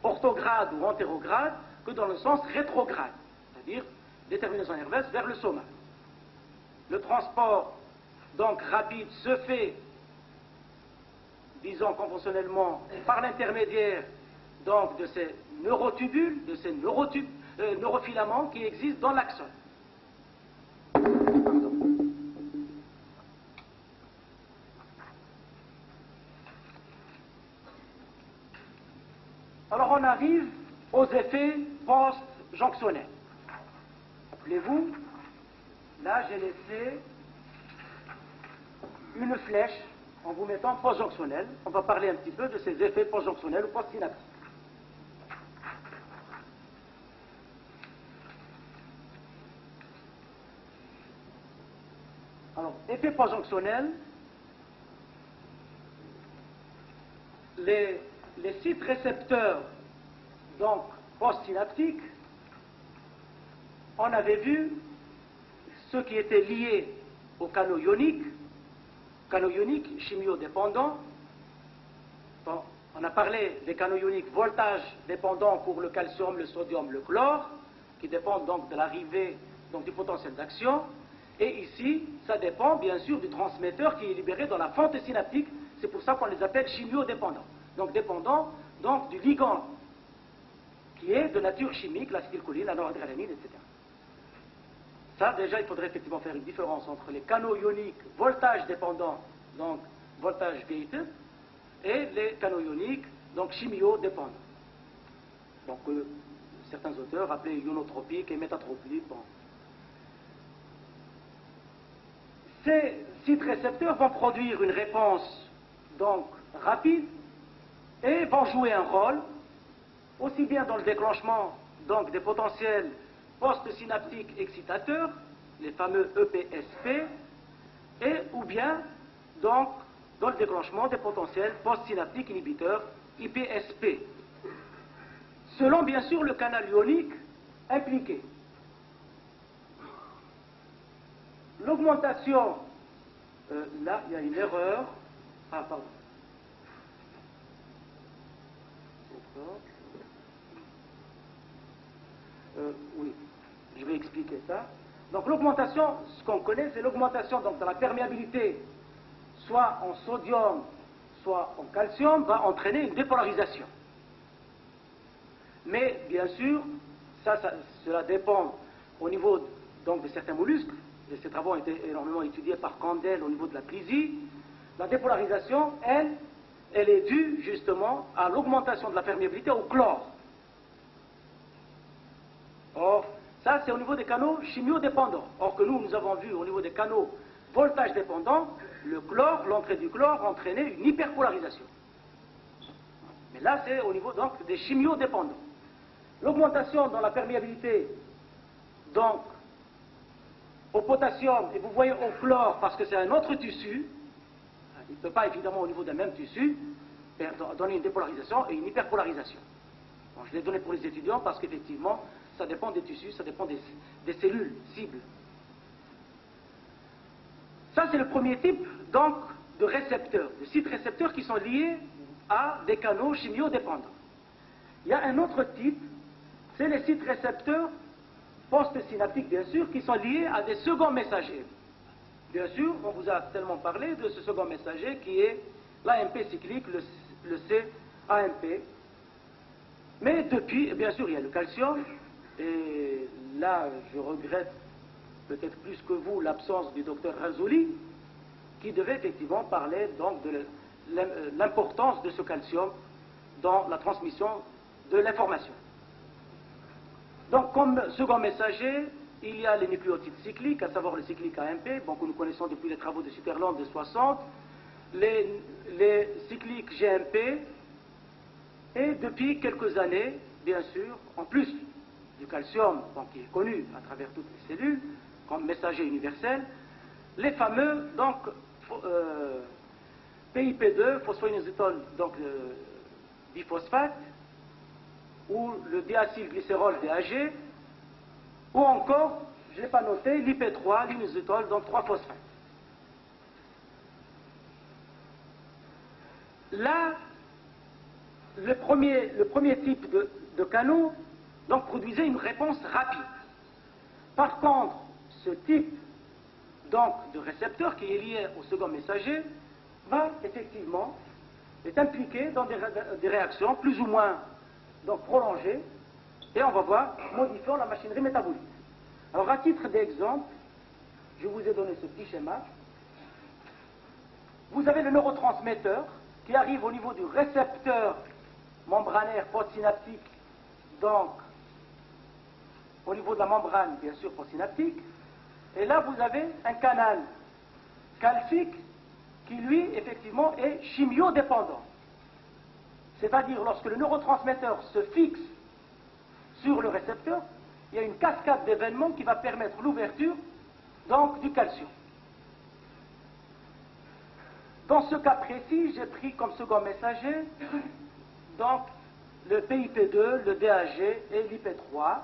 S2: orthograde ou antérograde que dans le sens rétrograde, c'est-à-dire des terminaisons nerveuses vers le soma. Le transport donc rapide se fait, disons conventionnellement, par l'intermédiaire donc de ces neurotubules, de ces neurofilaments qui existent dans l'axone. Alors on arrive aux effets post-jonctionnels. Rappelez-vous, là j'ai laissé une flèche en vous mettant post-jonctionnel. On va parler un petit peu de ces effets post-jonctionnels ou post-synaptiques. Alors, effet post-jonctionnel, les sites récepteurs donc post-synaptiques, on avait vu ceux qui étaient liés aux canaux ioniques chimiodépendants. Bon, on a parlé des canaux ioniques voltage dépendants pour le calcium, le sodium, le chlore, qui dépendent donc de l'arrivée du potentiel d'action. Et ici, ça dépend bien sûr du transmetteur qui est libéré dans la fente synaptique. C'est pour ça qu'on les appelle chimiodépendants. Donc dépendants donc, du ligand qui est de nature chimique, l'acétylcholine, la noradrénaline, etc. Ça, déjà, il faudrait effectivement faire une différence entre les canaux ioniques voltage dépendants, donc voltage gated, et les canaux ioniques, donc chimiodépendants. Donc certains auteurs appelaient ionotropiques et métatropiques. Bon. Ces sites récepteurs vont produire une réponse donc rapide et vont jouer un rôle aussi bien dans le déclenchement donc des potentiels postsynaptiques excitateurs, les fameux EPSP, et ou bien donc dans le déclenchement des potentiels postsynaptiques inhibiteurs IPSP, selon bien sûr le canal ionique impliqué. L'augmentation, là il y a une erreur, ah pardon, oui, je vais expliquer ça. Donc l'augmentation, ce qu'on connaît, c'est l'augmentation donc de la perméabilité, soit en sodium, soit en calcium, va entraîner une dépolarisation. Mais bien sûr, cela dépend au niveau donc, de certains mollusques, et ces travaux ont été énormément étudiés par Candel au niveau de la Clysie. La dépolarisation, elle est due justement à l'augmentation de la perméabilité au chlore. Or, ça c'est au niveau des canaux chimiodépendants. Or que nous avons vu au niveau des canaux voltage dépendants, le chlore, l'entrée du chlore entraînait une hyperpolarisation. Mais là c'est au niveau donc des chimiodépendants. L'augmentation dans la perméabilité, donc au potassium, et vous voyez au chlore, parce que c'est un autre tissu, il ne peut pas évidemment au niveau d'un même tissu donner une dépolarisation et une hyperpolarisation. Bon, je l'ai donné pour les étudiants parce qu'effectivement, ça dépend des tissus, ça dépend des cellules cibles. Ça, c'est le premier type donc de récepteurs, de sites récepteurs qui sont liés à des canaux chimiodépendants. Il y a un autre type, c'est les sites récepteurs postsynaptiques, bien sûr, qui sont liés à des seconds messagers. Bien sûr, on vous a tellement parlé de ce second messager qui est l'AMP cyclique, le CAMP. Mais depuis, bien sûr, il y a le calcium, et là, je regrette peut-être plus que vous l'absence du docteur Razzouli, qui devait effectivement parler donc de l'importance de ce calcium dans la transmission de l'information. Donc, comme second messager, il y a les nucléotides cycliques, à savoir le cyclique AMP, bon, que nous connaissons depuis les travaux de Sutherland de 60, les cycliques GMP, et depuis quelques années, bien sûr, en plus du calcium, bon, qui est connu à travers toutes les cellules, comme messager universel, les fameux, donc, PIP2, phosphoinositol, donc biphosphate, ou le déacylglycérol DAG, ou encore, je ne l'ai pas noté, l'IP3, l'inositol, donc 3-phosphate. Là, le premier type de canaux donc, produisait une réponse rapide. Par contre, ce type donc, de récepteur qui est lié au second messager va effectivement être impliqué dans des réactions plus ou moins donc, prolongées, et on va voir modifiant la machinerie métabolique. Alors à titre d'exemple, je vous ai donné ce petit schéma. Vous avez le neurotransmetteur qui arrive au niveau du récepteur membranaire postsynaptique, donc au niveau de la membrane bien sûr postsynaptique, et là vous avez un canal calcique qui lui effectivement est chimiodépendant. C'est-à-dire lorsque le neurotransmetteur se fixe sur le récepteur, il y a une cascade d'événements qui va permettre l'ouverture donc du calcium. Dans ce cas précis, j'ai pris comme second messager donc le PIP2, le DAG et l'IP3.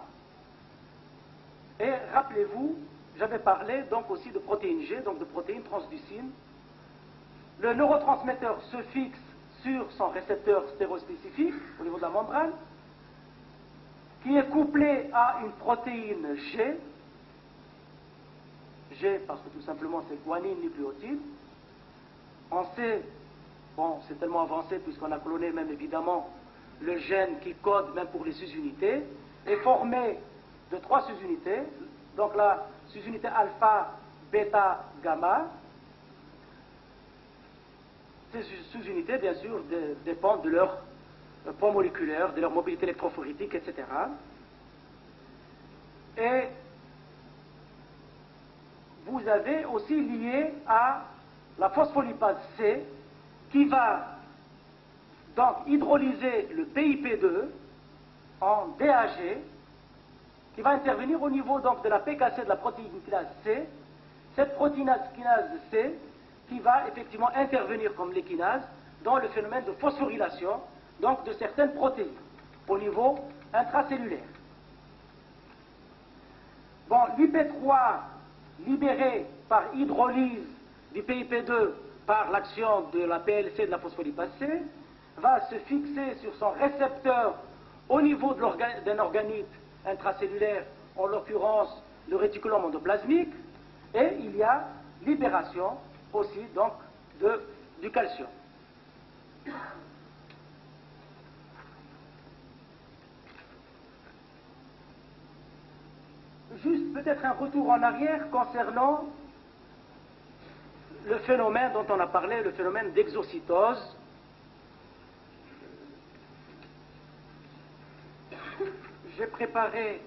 S2: Et rappelez-vous, j'avais parlé donc aussi de protéine G, donc de protéines transducines. Le neurotransmetteur se fixe sur son récepteur stéréospécifique au niveau de la membrane, qui est couplé à une protéine G, G parce que tout simplement c'est guanine nucléotide. On sait, bon c'est tellement avancé puisqu'on a cloné même évidemment le gène qui code même pour les sous-unités, est formé de 3 sous-unités, donc la sous-unité alpha, bêta, gamma, ces sous-unités, bien sûr, dépendent de leur poids moléculaire, de leur mobilité électrophorétique, etc. Et vous avez aussi lié à la phospholipase C qui va donc hydrolyser le PIP2 en DAG, qui va intervenir au niveau donc de la PKC de la protéine kinase C. Cette protéine kinase C qui va effectivement intervenir comme les kinases dans le phénomène de phosphorylation donc de certaines protéines au niveau intracellulaire. Bon, l'UP3 libéré par hydrolyse du PIP2 par l'action de la PLC de la phospholipase C va se fixer sur son récepteur au niveau d'un organite intracellulaire, en l'occurrence le réticulum endoplasmique, et il y a libération aussi donc du calcium. Juste peut-être un retour en arrière concernant le phénomène dont on a parlé, le phénomène d'exocytose. J'ai préparé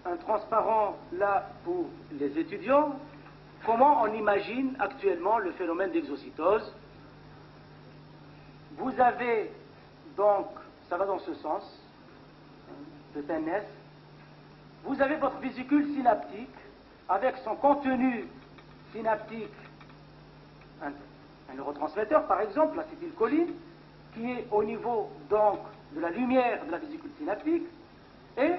S2: un transparent là pour les étudiants. Comment on imagine actuellement le phénomène d'exocytose? Vous avez donc, ça va dans ce sens, de TNS, vous avez votre vésicule synaptique avec son contenu synaptique, un neurotransmetteur par exemple, l'acétylcholine, qui est au niveau donc de la lumière de la vésicule synaptique, et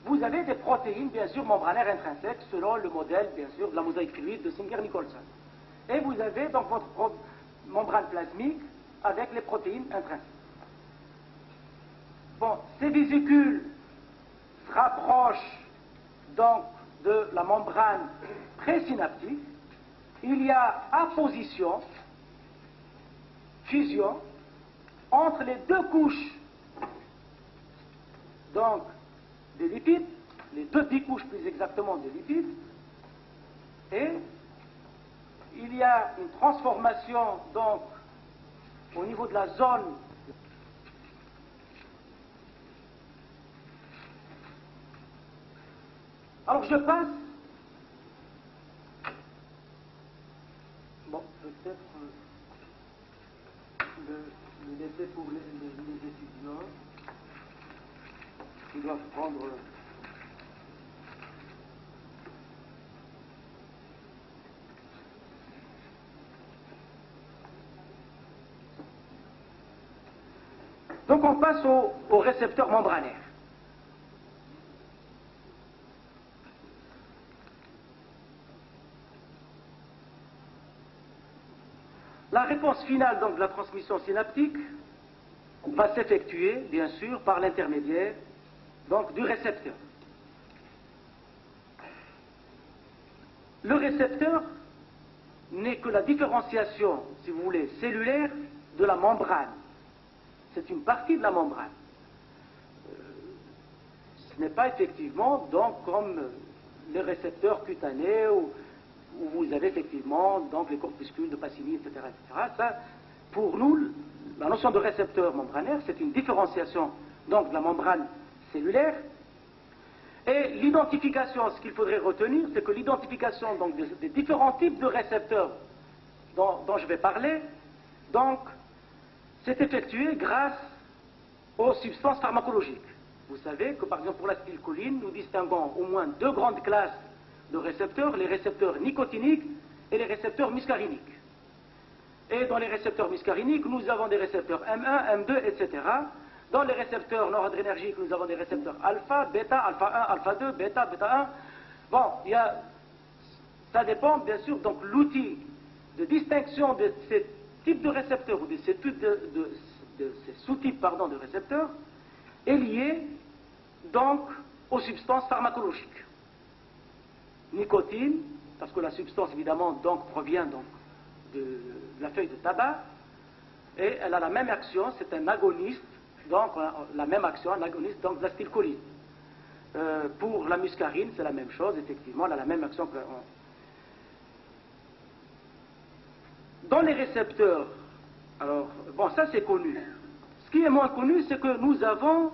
S2: vous avez des protéines bien sûr membranaires intrinsèques selon le modèle bien sûr de la mosaïque fluide de Singer-Nicholson. Et vous avez donc votre membrane plasmique avec les protéines intrinsèques. Bon, ces vésicules se rapprochent donc de la membrane présynaptique. Il y a apposition, fusion, entre les deux couches donc des lipides, les deux bicouches plus exactement des lipides, et il y a une transformation donc au niveau de la zone alors je passe bon peut-être le laisser pour les étudiants qui doivent prendre donc on passe au récepteur membranaire. La réponse finale donc, de la transmission synaptique va s'effectuer, bien sûr, par l'intermédiaire donc, du récepteur. Le récepteur n'est que la différenciation, si vous voulez, cellulaire de la membrane. C'est une partie de la membrane. Ce n'est pas effectivement donc comme les récepteurs cutanés où vous avez effectivement donc les corpuscules de Pacini, etc., etc. Ça, pour nous, la notion de récepteur membranaire, c'est une différenciation donc de la membrane cellulaire. Et l'identification, ce qu'il faudrait retenir, c'est que l'identification donc des différents types de récepteurs dont je vais parler, donc, s'est effectuée grâce aux substances pharmacologiques. Vous savez que par exemple pour l'acétylcholine, nous distinguons au moins deux grandes classes de récepteurs, les récepteurs nicotiniques et les récepteurs muscariniques. Et dans les récepteurs muscariniques, nous avons des récepteurs M1, M2, etc. Dans les récepteurs noradrénergiques, nous avons des récepteurs alpha, bêta, alpha 1, alpha 2, bêta, bêta 1. Bon, ça dépend bien sûr, donc l'outil de distinction de ces types de récepteurs ou de ces sous-types de récepteurs est lié donc aux substances pharmacologiques. Nicotine, parce que la substance évidemment donc provient donc de la feuille de tabac, et elle a la même action, c'est un agoniste, donc la même action, un agoniste donc de l'acétylcholine. Pour la muscarine, c'est la même chose, effectivement, elle a la même action que dans les récepteurs Alors, bon, ça c'est connu. Ce qui est moins connu, c'est que nous avons,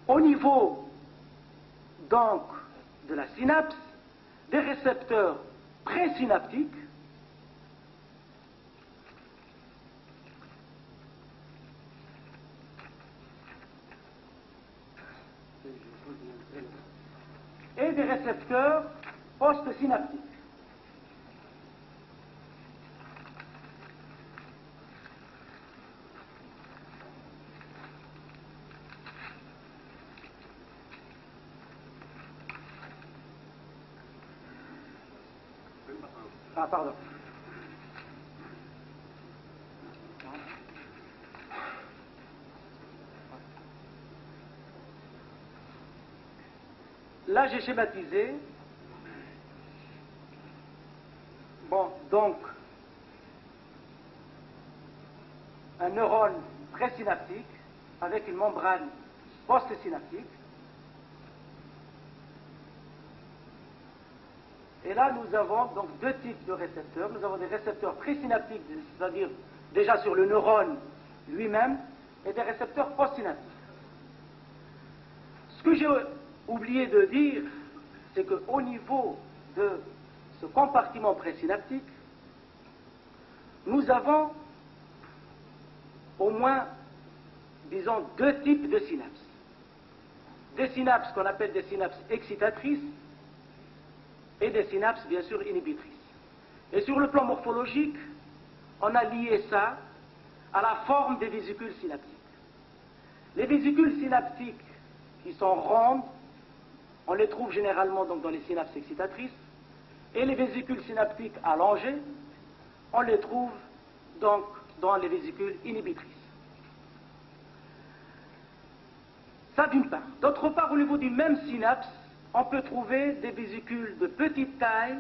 S2: au niveau donc de la synapse, des récepteurs présynaptiques et des récepteurs postsynaptiques. Ah, pardon. Là, j'ai schématisé. Bon, donc, un neurone présynaptique avec une membrane postsynaptique. Et là, nous avons donc deux types de récepteurs. Nous avons des récepteurs présynaptiques, c'est-à-dire déjà sur le neurone lui-même, et des récepteurs postsynaptiques. Ce que j'ai oublié de dire, c'est qu'au niveau de ce compartiment présynaptique, nous avons au moins, disons, deux types de synapses. Des synapses qu'on appelle des synapses excitatrices et des synapses, bien sûr, inhibitrices. Et sur le plan morphologique, on a lié ça à la forme des vésicules synaptiques. Les vésicules synaptiques qui sont rondes, on les trouve généralement donc dans les synapses excitatrices, et les vésicules synaptiques allongées, on les trouve donc dans les vésicules inhibitrices. Ça d'une part. D'autre part, au niveau du même synapse, on peut trouver des vésicules de petite taille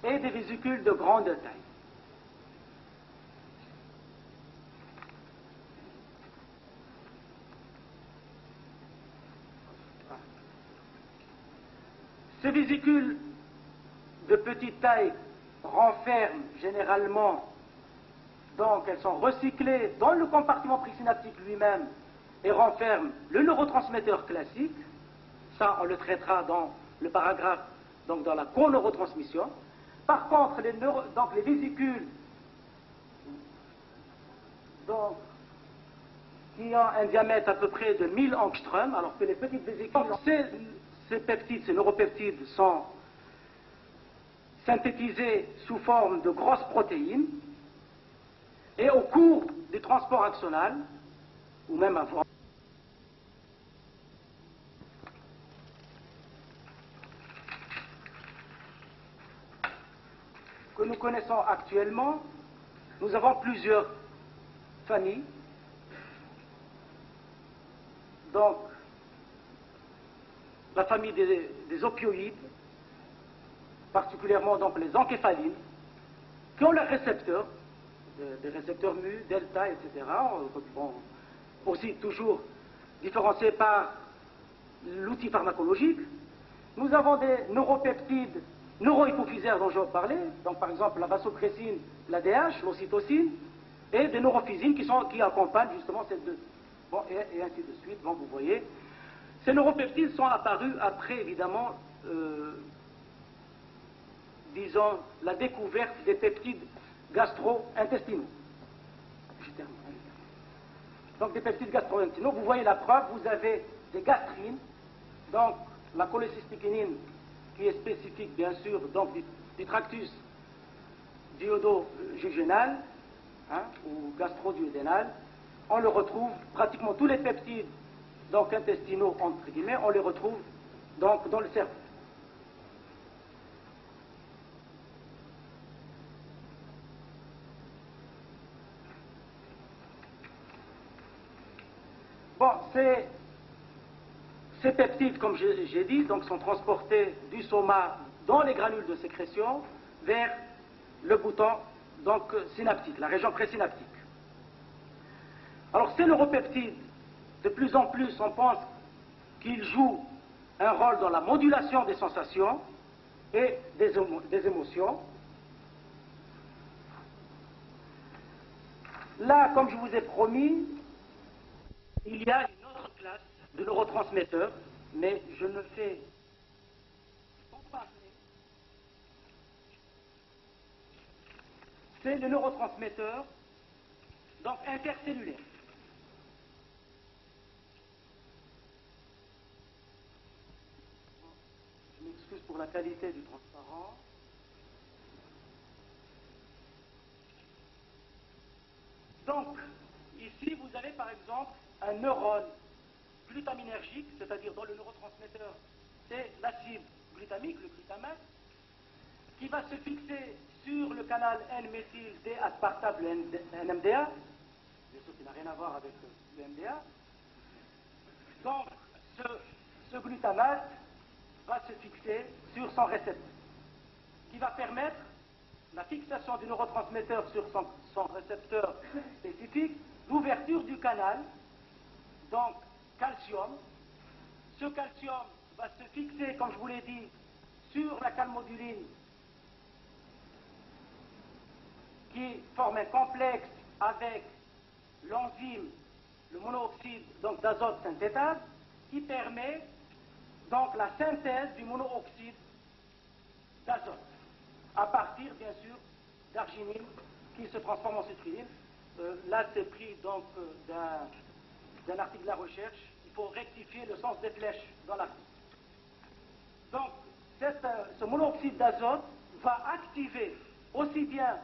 S2: et des vésicules de grande taille. Ces vésicules de petite taille renferment généralement, donc elles sont recyclées dans le compartiment présynaptique lui-même et renferment le neurotransmetteur classique. Ça, on le traitera dans le paragraphe, donc dans la co-neurotransmission. Par contre, les vésicules donc, qui ont un diamètre à peu près de 1000 angstroms, alors que les petites vésicules, ces peptides, ces neuropeptides sont synthétisés sous forme de grosses protéines, et au cours du transport axonal, ou même avant, que nous connaissons actuellement, nous avons plusieurs familles. Donc, la famille des opioïdes, particulièrement donc les encéphalines, qui ont leurs récepteurs, des récepteurs mu, delta, etc. Bon, aussi toujours différenciés par l'outil pharmacologique. Nous avons des neuropeptides neurohypophysaires dont je vais parler, donc par exemple la vasopressine, l'ADH, l'ocytocine, et des neurophysines qui accompagnent justement ces deux. Bon, et ainsi de suite. Bon, vous voyez. Ces neuropeptides sont apparus après, évidemment, disons, la découverte des peptides gastro-intestinaux. Donc des peptides gastro-intestinaux, vous voyez la preuve, vous avez des gastrines, donc la cholécystiquinine qui est spécifique, bien sûr, donc du tractus duodo-jugénal, hein, ou gastro-duodénal. On le retrouve, pratiquement tous les peptides donc intestinaux, entre guillemets, on les retrouve donc dans le cerveau. Bon, ces peptides, comme j'ai dit, donc, sont transportés du soma dans les granules de sécrétion vers le bouton donc, synaptique, la région présynaptique. Alors ces neuropeptides, de plus en plus, on pense qu'ils jouent un rôle dans la modulation des sensations et des émotions. Là, comme je vous ai promis, il y a une autre classe de neurotransmetteurs, mais je ne fais pas parler. C'est le neurotransmetteur, donc intercellulaire. Je m'excuse pour la qualité du transparent. Donc, ici, vous avez par exemple un neurone glutaminergique, c'est-à-dire dans le neurotransmetteur, c'est l'acide glutamique, le glutamate, qui va se fixer sur le canal N-méthyl-D-aspartate, le NMDA, bien sûr qui n'a rien à voir avec le MDA. Donc, ce glutamate va se fixer sur son récepteur, qui va permettre la fixation du neurotransmetteur sur son récepteur spécifique, l'ouverture du canal, donc calcium. Ce calcium va se fixer, comme je vous l'ai dit, sur la calmoduline qui forme un complexe avec l'enzyme, le monooxyde d'azote synthétase, qui permet donc la synthèse du monooxyde d'azote, à partir, bien sûr, d'arginine qui se transforme en citrulline. Là, c'est pris donc d'un article de la recherche. Il faut rectifier le sens des flèches dans l'article. Donc, ce monooxyde d'azote va activer aussi bien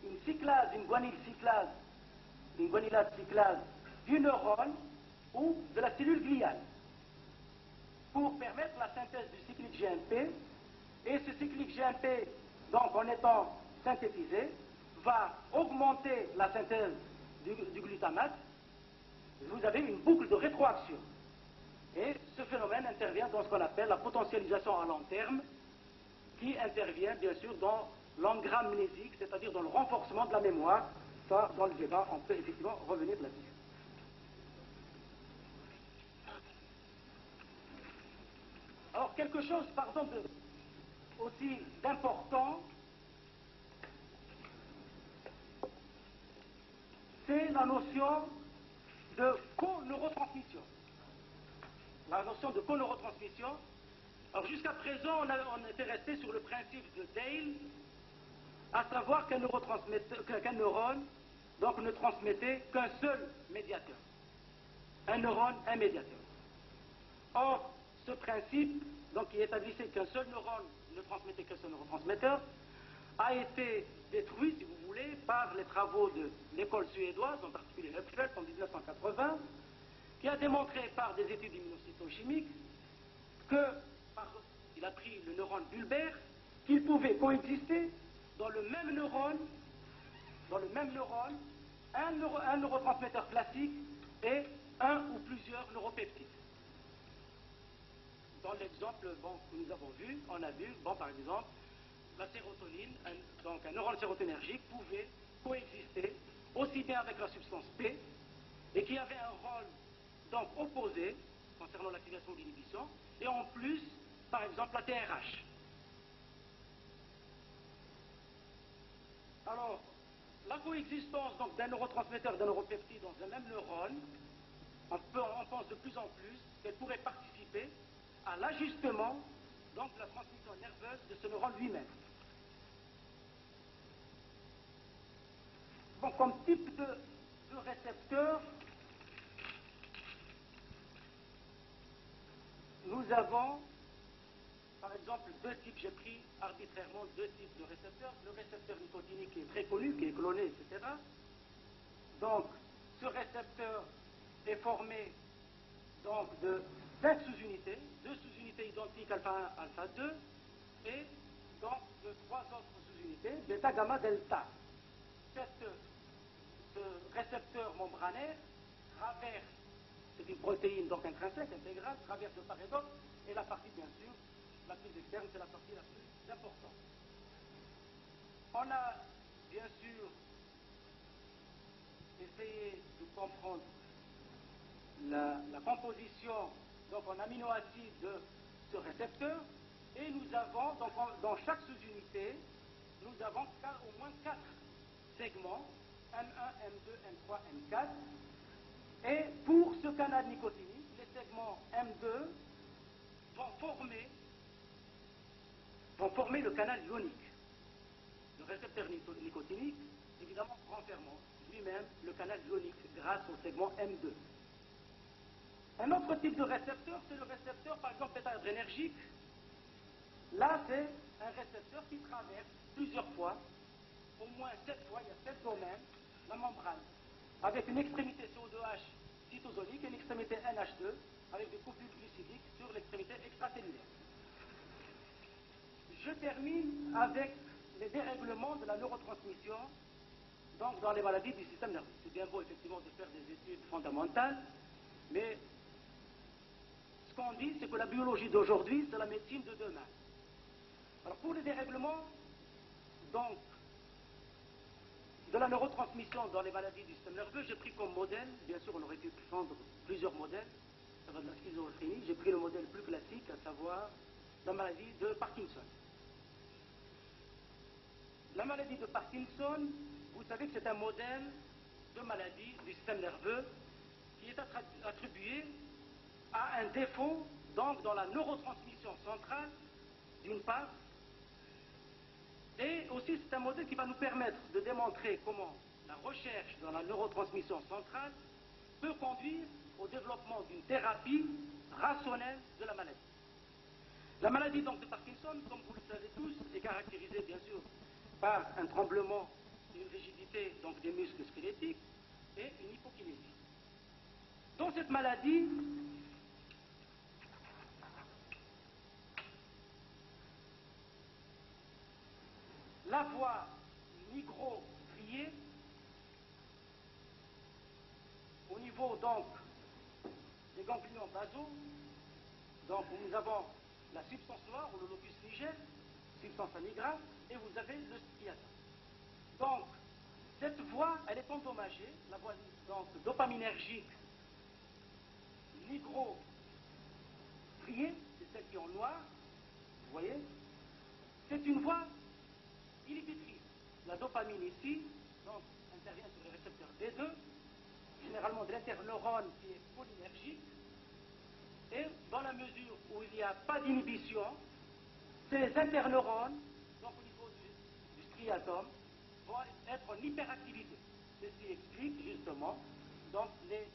S2: une cyclase, une guanylcyclase, une guanylate cyclase du neurone ou de la cellule gliale pour permettre la synthèse du cyclique GMP. Et ce cyclique GMP, donc en étant synthétisé, va augmenter la synthèse du glutamate. Vous avez une boucle de rétroaction. Et ce phénomène intervient dans ce qu'on appelle la potentialisation à long terme, qui intervient bien sûr dans l'engramnésique, c'est-à-dire dans le renforcement de la mémoire. Ça, dans le débat, on peut effectivement revenir là-dessus. Alors, quelque chose, pardon, aussi d'important, c'est la notion de co-neurotransmission. La notion de co-neurotransmission. Alors, jusqu'à présent, on était resté sur le principe de Dale, à savoir qu'un neurone donc, ne transmettait qu'un seul médiateur. Un neurone, un médiateur. Or, ce principe, donc, qui établissait qu'un seul neurone ne transmettait qu'un seul neurotransmetteur, a été détruit, si vous voulez, par les travaux de l'école suédoise, en particulier Hupfeld en 1980, qui a démontré par des études immunocytochimiques il a pris le neurone bulbaire, qu'il pouvait coexister dans le même neurone, un neurotransmetteur classique et un ou plusieurs neuropeptides. Dans l'exemple que nous avons vu, on a vu, par exemple, la sérotonine, donc un neurone sérotonergique pouvait coexister aussi bien avec la substance P, et qui avait un rôle donc opposé concernant l'activation de l'inhibition, et en plus, par exemple, la TRH. Alors, la coexistence donc d'un neurotransmetteur et d'un neuropeptide dans un même neurone, on pense de plus en plus qu'elle pourrait participer à l'ajustement donc de la transmission nerveuse de ce neurone lui-même. Bon, comme type de récepteur, nous avons, par exemple, deux types, j'ai pris arbitrairement deux types de récepteurs. Le récepteur nicotinique qui est très connu, qui est cloné, etc. Donc, ce récepteur est formé donc, de 5 sous-unités, 2 sous-unités identiques alpha 1, alpha 2, et donc de 3 autres sous-unités, bêta, gamma, delta. Ce récepteur membranaire traverse, c'est une protéine donc intrinsèque, intégrale, traverse de part et d'autre, et la partie, bien sûr, la plus externe, c'est la partie la plus importante. On a, bien sûr, essayé de comprendre la composition donc en aminoacides de ce récepteur, et nous avons, donc, dans chaque sous-unité, nous avons au moins 4 segments M1, M2, M3, M4. Et pour ce canal nicotinique, les segments M2 vont former le canal ionique. Le récepteur nicotinique, évidemment, renfermant lui-même le canal ionique grâce au segment M2. Un autre type de récepteur, c'est le récepteur, par exemple, bêta-adrénergique. Là, c'est un récepteur qui traverse plusieurs fois, au moins 7 fois, il y a 7 domaines, la membrane, avec une extrémité CO2H cytosolique et une extrémité NH2, avec des coupures glucidiques sur l'extrémité extracellulaire. Je termine avec les dérèglements de la neurotransmission, donc dans les maladies du système nerveux. C'est bien beau, effectivement, de faire des études fondamentales, mais ce qu'on dit, c'est que la biologie d'aujourd'hui, c'est la médecine de demain. Alors, pour les dérèglements, donc, de la neurotransmission dans les maladies du système nerveux, j'ai pris comme modèle, bien sûr, on aurait pu prendre plusieurs modèles, ça va de la schizophrénie, j'ai pris le modèle plus classique, à savoir la maladie de Parkinson. La maladie de Parkinson, vous savez que c'est un modèle de maladie du système nerveux qui est attribué à un défaut, donc, dans la neurotransmission centrale, d'une part, et aussi c'est un modèle qui va nous permettre de démontrer comment la recherche dans la neurotransmission centrale peut conduire au développement d'une thérapie rationnelle de la maladie. La maladie donc de Parkinson, comme vous le savez tous, est caractérisée bien sûr par un tremblement, une rigidité donc des muscles squelettiques et une hypokinésie. Dans cette maladie, la voie nigro-striée, au niveau donc des ganglions basaux, donc nous avons la substance noire ou le locus niger, substance nigra, et vous avez le striatum. Donc, cette voie, elle est endommagée, la voie donc dopaminergique nigro-striée, c'est celle qui est en noir, vous voyez, c'est une voie inhibitrice. La dopamine ici, donc, intervient sur le récepteur B2, généralement de l'interneurone qui est cholinergique, et dans la mesure où il n'y a pas d'inhibition, ces interneurones, donc au niveau du striatum, vont être en hyperactivité. Ceci explique justement donc les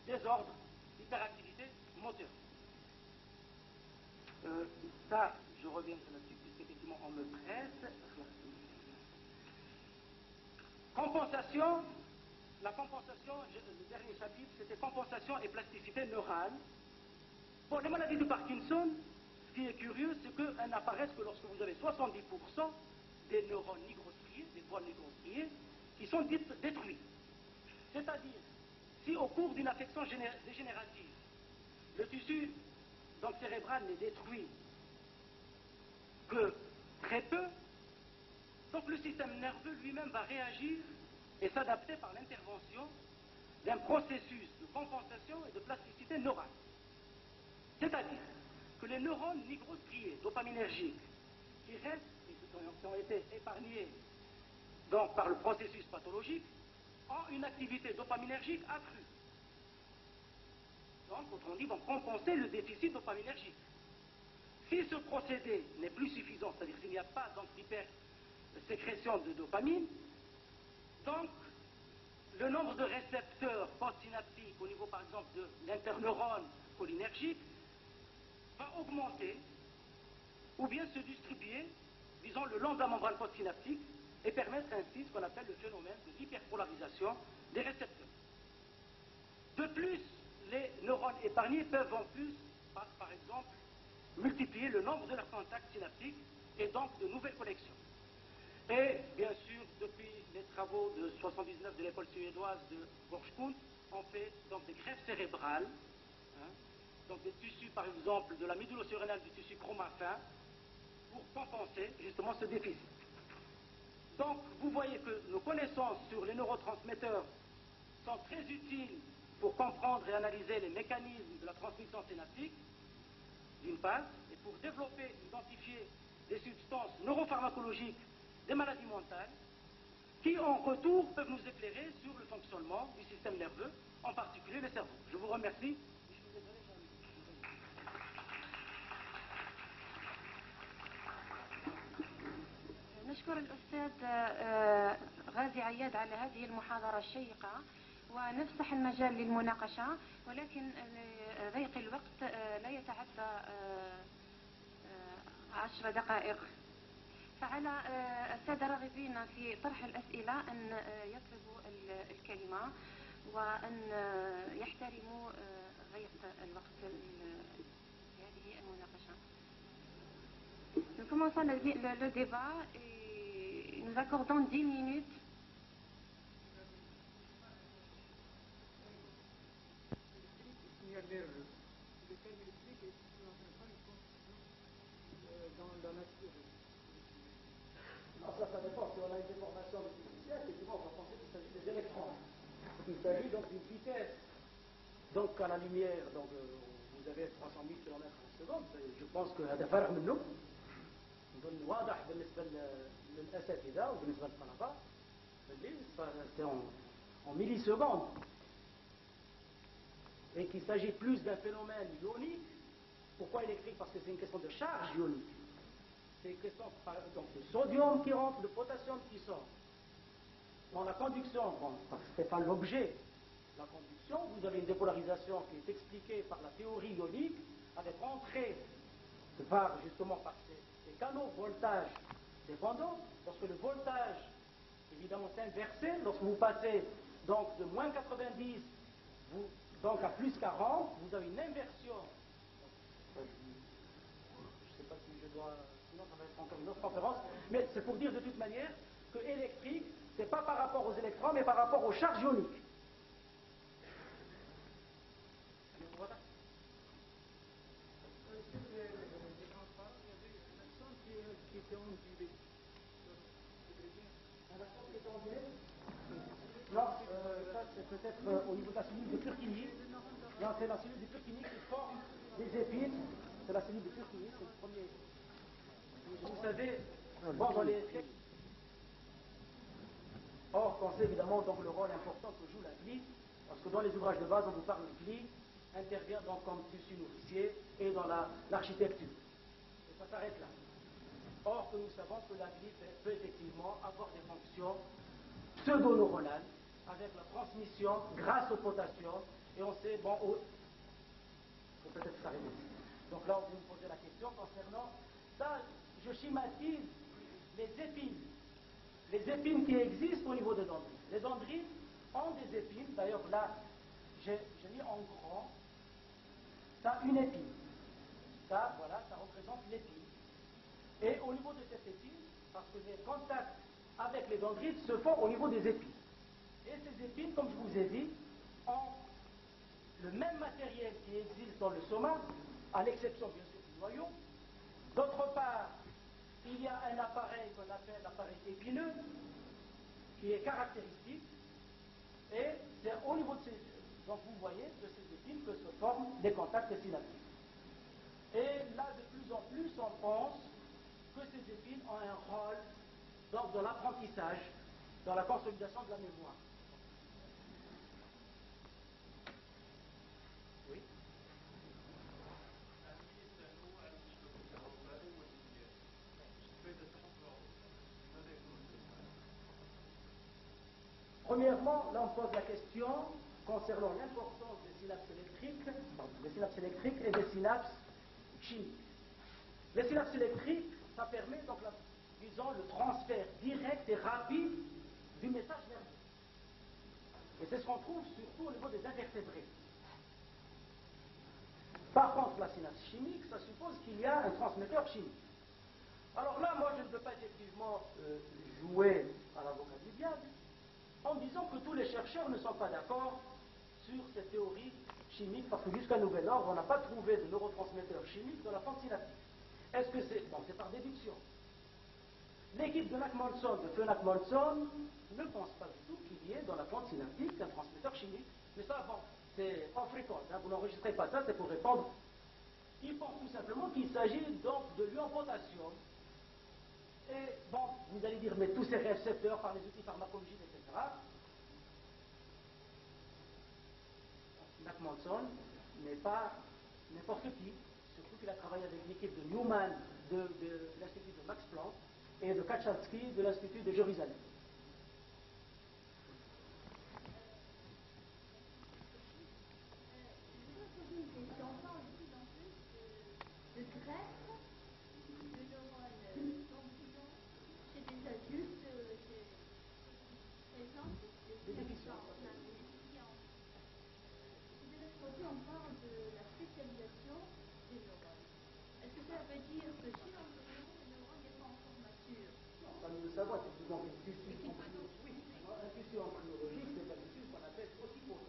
S2: désordres d'hyperactivité moteur. Ça, je reviens là-dessus, puisqu'effectivement on me presse. Compensation, la compensation, le dernier chapitre, c'était compensation et plasticité neurale. Pour les maladies de Parkinson, ce qui est curieux, c'est qu'elles n'apparaissent que lorsque vous avez 70% des neurones nigrostriés, des voies nigrostriées, qui sont détruits. C'est-à-dire, si au cours d'une affection dégénérative, le tissu donc, cérébral n'est détruit que très peu, donc le système nerveux lui-même va réagir et s'adapter par l'intervention d'un processus de compensation et de plasticité neurale. C'est-à-dire que les neurones nigrostriés, dopaminergiques, qui restent et qui ont été épargnés donc, par le processus pathologique, ont une activité dopaminergique accrue. Donc, autrement dit, vont compenser le déficit dopaminergique. Si ce procédé n'est plus suffisant, c'est-à-dire s'il n'y a pas d'hypersécrétion de dopamine, donc le nombre de récepteurs postsynaptiques au niveau par exemple de l'interneurone cholinergique va augmenter ou bien se distribuer, disons, le long de la membrane postsynaptique et permettre ainsi ce qu'on appelle le phénomène de l'hyperpolarisation des récepteurs. De plus, les neurones épargnés peuvent en plus, par exemple, multiplier le nombre de leurs contacts synaptiques et donc de nouvelles connexions. Et bien sûr, depuis les travaux de 79 de l'école suédoise de Borchkuhn, on fait donc des greffes cérébrales, donc des tissus par exemple de la médulo-surrénale du tissu chromafin, pour compenser justement ce déficit. Donc vous voyez que nos connaissances sur les neurotransmetteurs sont très utiles pour comprendre et analyser les mécanismes de la transmission synaptique, d'une part, et pour développer, identifier des substances neuropharmacologiques des maladies mentales, qui en retour peuvent nous éclairer sur le fonctionnement du système nerveux, en particulier le cerveau. Je vous remercie.
S3: نشكر الأستاذ غازي عياد على هذه المحاضرة الشيقة، ونفسح المجال للمناقشة، ولكن ضيق الوقت لا يتعدى 10 دقائق. فعلى السادة راغبين في طرح الأسئلة أن يطلبوا الكلمة وأن يحترموا ضيق الوقت لهذه المناقشة. Nous commençons le débat et nous accordons 10 minutes.
S4: Ça dépend. Si on a une déformation artificielle, effectivement, on va penser qu'il s'agit des électrons. Il s'agit donc d'une vitesse. Donc, à la lumière, donc, vous avez 300 000 km en seconde. Je pense que هذا فرق منه. واضح بالنسبة للأساتذة وبالنسبة للطلبة c'est en millisecondes. Et qu'il s'agit plus d'un phénomène ionique. Pourquoi électrique? Parce que c'est une question de charge ionique. C'est une question donc, de sodium qui rentre, de potassium qui sort. Dans la conduction, bon, parce que ce n'est pas l'objet. La conduction, vous avez une dépolarisation qui est expliquée par la théorie ionique, avec entrée justement par ces canaux voltage dépendants. Lorsque le voltage, évidemment, s'inversé, lorsque vous passez donc de moins 90 donc à plus 40, vous avez une inversion. Je ne sais pas si je dois... Sinon, ça va être encore une autre conférence. Mais c'est pour dire de toute manière que électrique, ce n'est pas par rapport aux électrons, mais par rapport aux charges ioniques. Voilà. Non, ça c'est peut-être au niveau de la cellule de Purkinje. Non, c'est la cellule de Purkinje qui forme des épines. C'est la cellule de Purkinje, c'est le premier. Vous savez, bon, dans les... Or, on sait évidemment donc le rôle important que joue la glie, parce que dans les ouvrages de base, on vous parle de glie, intervient donc comme tissu nourricier et dans l'architecture. Et ça s'arrête là. Or, que nous savons que la glie peut effectivement avoir des fonctions pseudo-neuronales, avec la transmission grâce au potassium, et on sait, bon, faut peut-être s'arrêter. Donc là, on peut me poser la question concernant ça, je schématise les épines. Les épines qui existent au niveau des dendrites. Les dendrites ont des épines, d'ailleurs là, j'ai mis en grand, ça une épine. Ça, voilà, ça représente l'épine. Et au niveau de cette épine, parce que les contacts avec les dendrites se font au niveau des épines. Et ces épines, comme je vous ai dit, ont le même matériel qui existe dans le soma, à l'exception bien sûr du noyau. D'autre part, il y a un appareil qu'on appelle l'appareil épineux, qui est caractéristique, et c'est au niveau de ces... Donc vous voyez de ces épines que se forment des contacts synaptiques. Et là, de plus en plus, on pense que ces épines ont un rôle donc, dans l'apprentissage, dans la consolidation de la mémoire. Oui. Premièrement, là on pose la question concernant l'importance des synapses électriques et des synapses chimiques. Les synapses électriques, ça permet donc, disons, le transfert direct et rapide du message nerveux. Et c'est ce qu'on trouve surtout au niveau des invertébrés. Par contre, la synapse chimique, ça suppose qu'il y a un transmetteur chimique. Alors là, moi, je ne peux pas effectivement jouer à l'avocat du diable en disant que tous les chercheurs ne sont pas d'accord sur cette théorie chimique, parce que jusqu'à nouvel ordre, on n'a pas trouvé de neurotransmetteur chimique dans la fente synaptique. Est-ce que c'est... Bon, c'est par déduction. L'équipe de Nack-Monson, de Feunack-Monson, ne pense pas du tout qu'il y ait dans la fente synaptique un transmetteur chimique. Mais ça, bon, c'est off record, hein, vous n'enregistrez pas ça, c'est pour répondre. Ils pensent tout simplement qu'il s'agit donc de l'ion potassium Et bon, vous allez dire, mais tous ces récepteurs par les outils pharmacologiques, etc. Mac Manson n'est pas n'importe qui, surtout qu'il a travaillé avec l'équipe de Newman de l'Institut de Max Planck et de Kaczynski de l'Institut de Jérusalem. Savoir, c'est souvent une tissu embryologique. Un tissu embryologique, c'est un tissu qu'on appelle totipotence.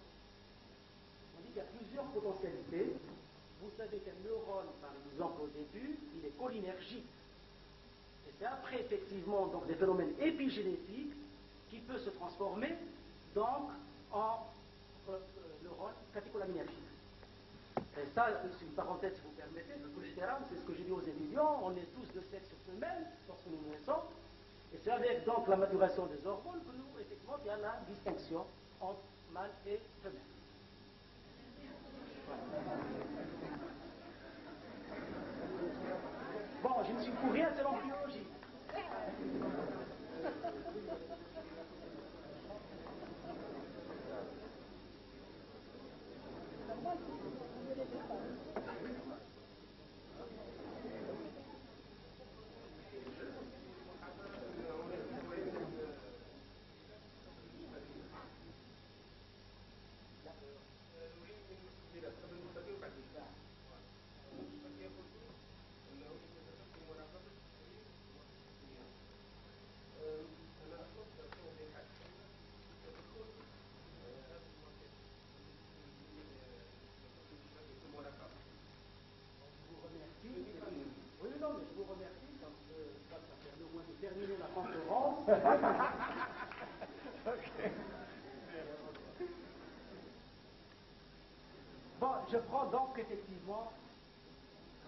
S4: On dit qu'il y a plusieurs potentialités. Vous savez qu'un neurone, par exemple, au début, il est cholinergique. Et c'est après, effectivement, donc, des phénomènes épigénétiques qui peut se transformer donc, en neurone catécholaminergique. Et ça, c'est une parenthèse, si vous permettez, le cholestérol, c'est ce que j'ai dit aux étudiants, on est tous de sexe femelle lorsque nous naissons. Et c'est avec donc la maturation des hormones que nous, effectivement, il y a la distinction entre mâle et femelle. Bon, je ne suis pour rien, c'est l'embryologie. Terminer la conférence. Okay. Bon, je prends donc effectivement,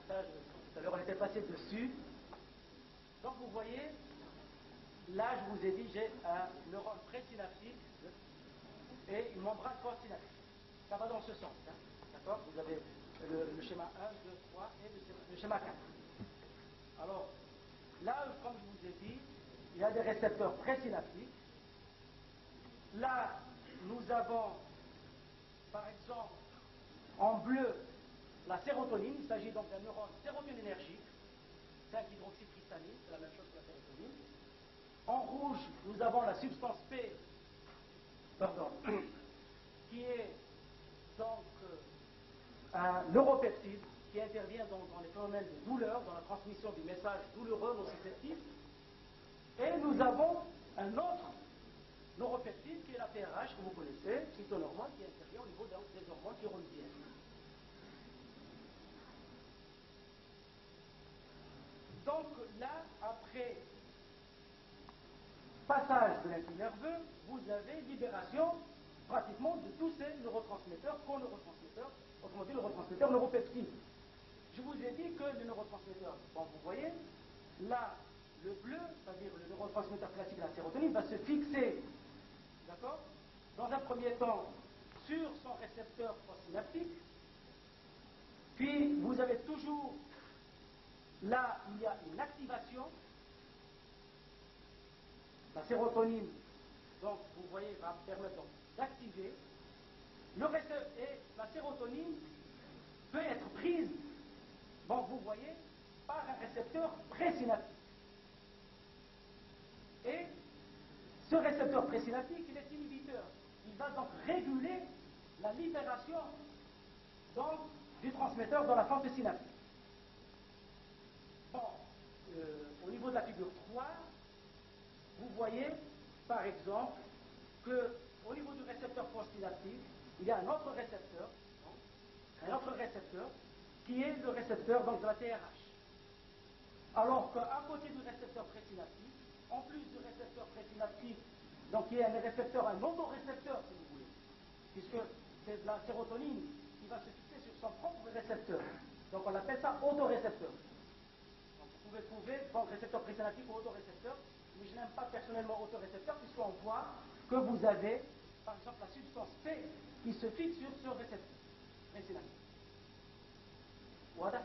S4: ça, tout à l'heure on était passé dessus. Donc vous voyez, là je vous ai dit, j'ai un neurone présynaptique et une membrane postsynaptique. Ça va dans ce sens, hein, d'accord? Vous avez le schéma 1, 2, 3 et le schéma 4. Alors, là, comme je vous ai dit, il y a des récepteurs présynaptiques. Là, nous avons, par exemple, en bleu, la sérotonine. Il s'agit donc d'un neurone sérotoninergique, 5-hydroxycristalline, c'est la même chose que la sérotonine. En rouge, nous avons la substance P, qui est donc un neuropeptide qui intervient donc dans les phénomènes de douleur, dans la transmission du message douloureux nociceptif. Et nous avons un autre neuropeptide qui est la TRH, que vous connaissez, qui est un hormone qui intervient au niveau des hormones thyroïdiennes. Donc là, après passage de l'impulse nerveux, vous avez libération pratiquement de tous ces neurotransmetteurs, co-neurotransmetteurs, autrement dit neurotransmetteurs neuropeptides. Je vous ai dit que les neurotransmetteurs, bon, vous voyez, là, le bleu, c'est-à-dire le neurotransmetteur classique de la sérotonine, va se fixer, d'accord, dans un premier temps, sur son récepteur postsynaptique. Puis, vous avez toujours, là, il y a une activation. La sérotonine, donc, vous voyez, va permettre d'activer. Et la sérotonine peut être prise, bon, vous voyez, par un récepteur présynaptique. Et ce récepteur présynaptique, il est inhibiteur. Il va donc réguler la libération donc, du transmetteur dans la fente synaptique. Bon, au niveau de la figure 3, vous voyez, par exemple, qu'au niveau du récepteur postsynaptique, il y a un autre récepteur qui est le récepteur donc, de la TRH. Alors qu'à côté du récepteur présynaptique, en plus du récepteur présynaptique, donc il y a un récepteur, un autorécepteur, si vous voulez, puisque c'est de la sérotonine qui va se fixer sur son propre récepteur. Donc on appelle ça autorécepteur. Donc vous pouvez trouver donc récepteur présynaptique ou autorécepteur, mais je n'aime pas personnellement autorécepteur puisqu'on voit que vous avez par exemple la substance P qui se fixe sur ce récepteur présynaptique. Voilà.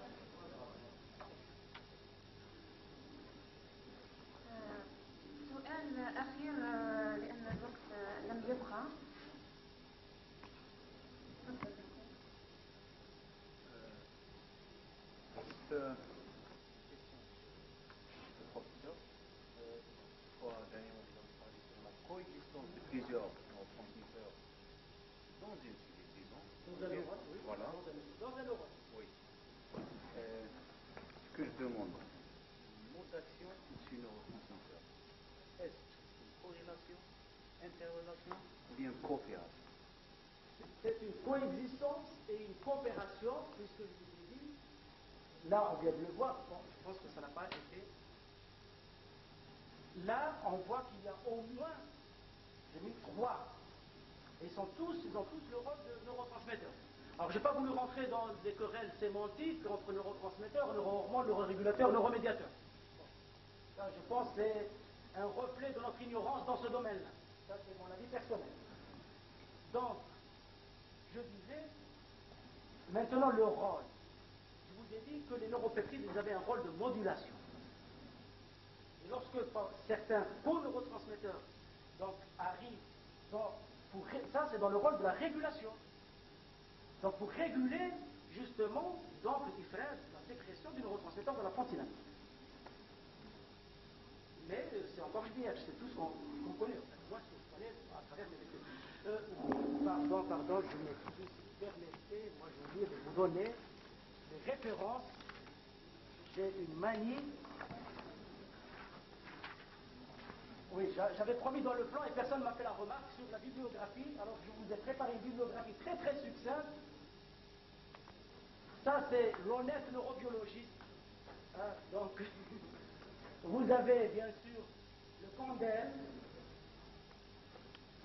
S3: سؤال أخير لأن الوقت لم يبقى.
S5: Coexistence de plusieurs neurotransmetteurs dans une liaison. Voilà.
S4: Dans un neurone.
S5: Oui. Ce que je demande, mode d'action sur neurotransmetteur. Est-ce une corrélation, interrelation ou bien coopération?
S4: C'est une coexistence et une coopération, puisque je vous ai dit, là on vient de le voir, bon, je pense que ça n'a pas été. Là, on voit qu'il y a au moins, j'ai mis 3, et ils ont tous le rôle de neurotransmetteurs. Alors, je n'ai pas voulu rentrer dans des querelles sémantiques entre neurotransmetteurs, neurohormones, neurorégulateurs, neuromédiateurs. Ça, je pense que c'est un reflet de notre ignorance dans ce domaine-là. Ça, c'est mon avis personnel. Donc, je disais, maintenant le rôle. Je vous ai dit que les neuropeptides, ils avaient un rôle de modulation. Et lorsque certains co-neurotransmetteurs donc, arrivent, ça c'est dans le rôle de la régulation. Donc pour réguler justement donc la sécrétion du neurotransmetteur de la fontinane. Mais c'est encore JDH, c'est tout ce qu'on connaît. Moi ce que je connais à travers mes études. Pardon, je m'excuse, si vous permettez, moi je vais vous donner des références. J'ai une manie. Oui, j'avais promis dans le plan et personne ne m'a fait la remarque sur la bibliographie, alors je vous ai préparé une bibliographie très très succincte. Ça c'est l'honnête neurobiologiste. Hein, donc, vous avez bien sûr le Condell.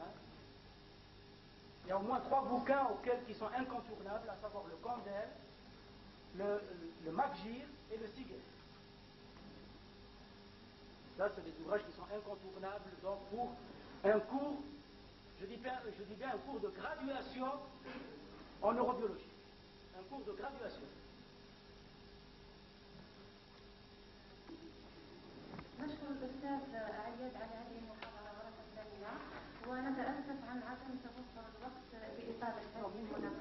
S4: Hein. Il y a au moins 3 bouquins qui sont incontournables, à savoir le Condell, le McGill et le Seager. Ça, c'est des ouvrages qui sont incontournables donc pour un cours, je dis bien un cours de graduation en neurobiologie. Un cours de graduation.
S3: نشكر الأستاذ عياد على هذه المحاضرة مرة ثانية ونتأسف عن عدم توفر الوقت لإطالة هذه المناقشة.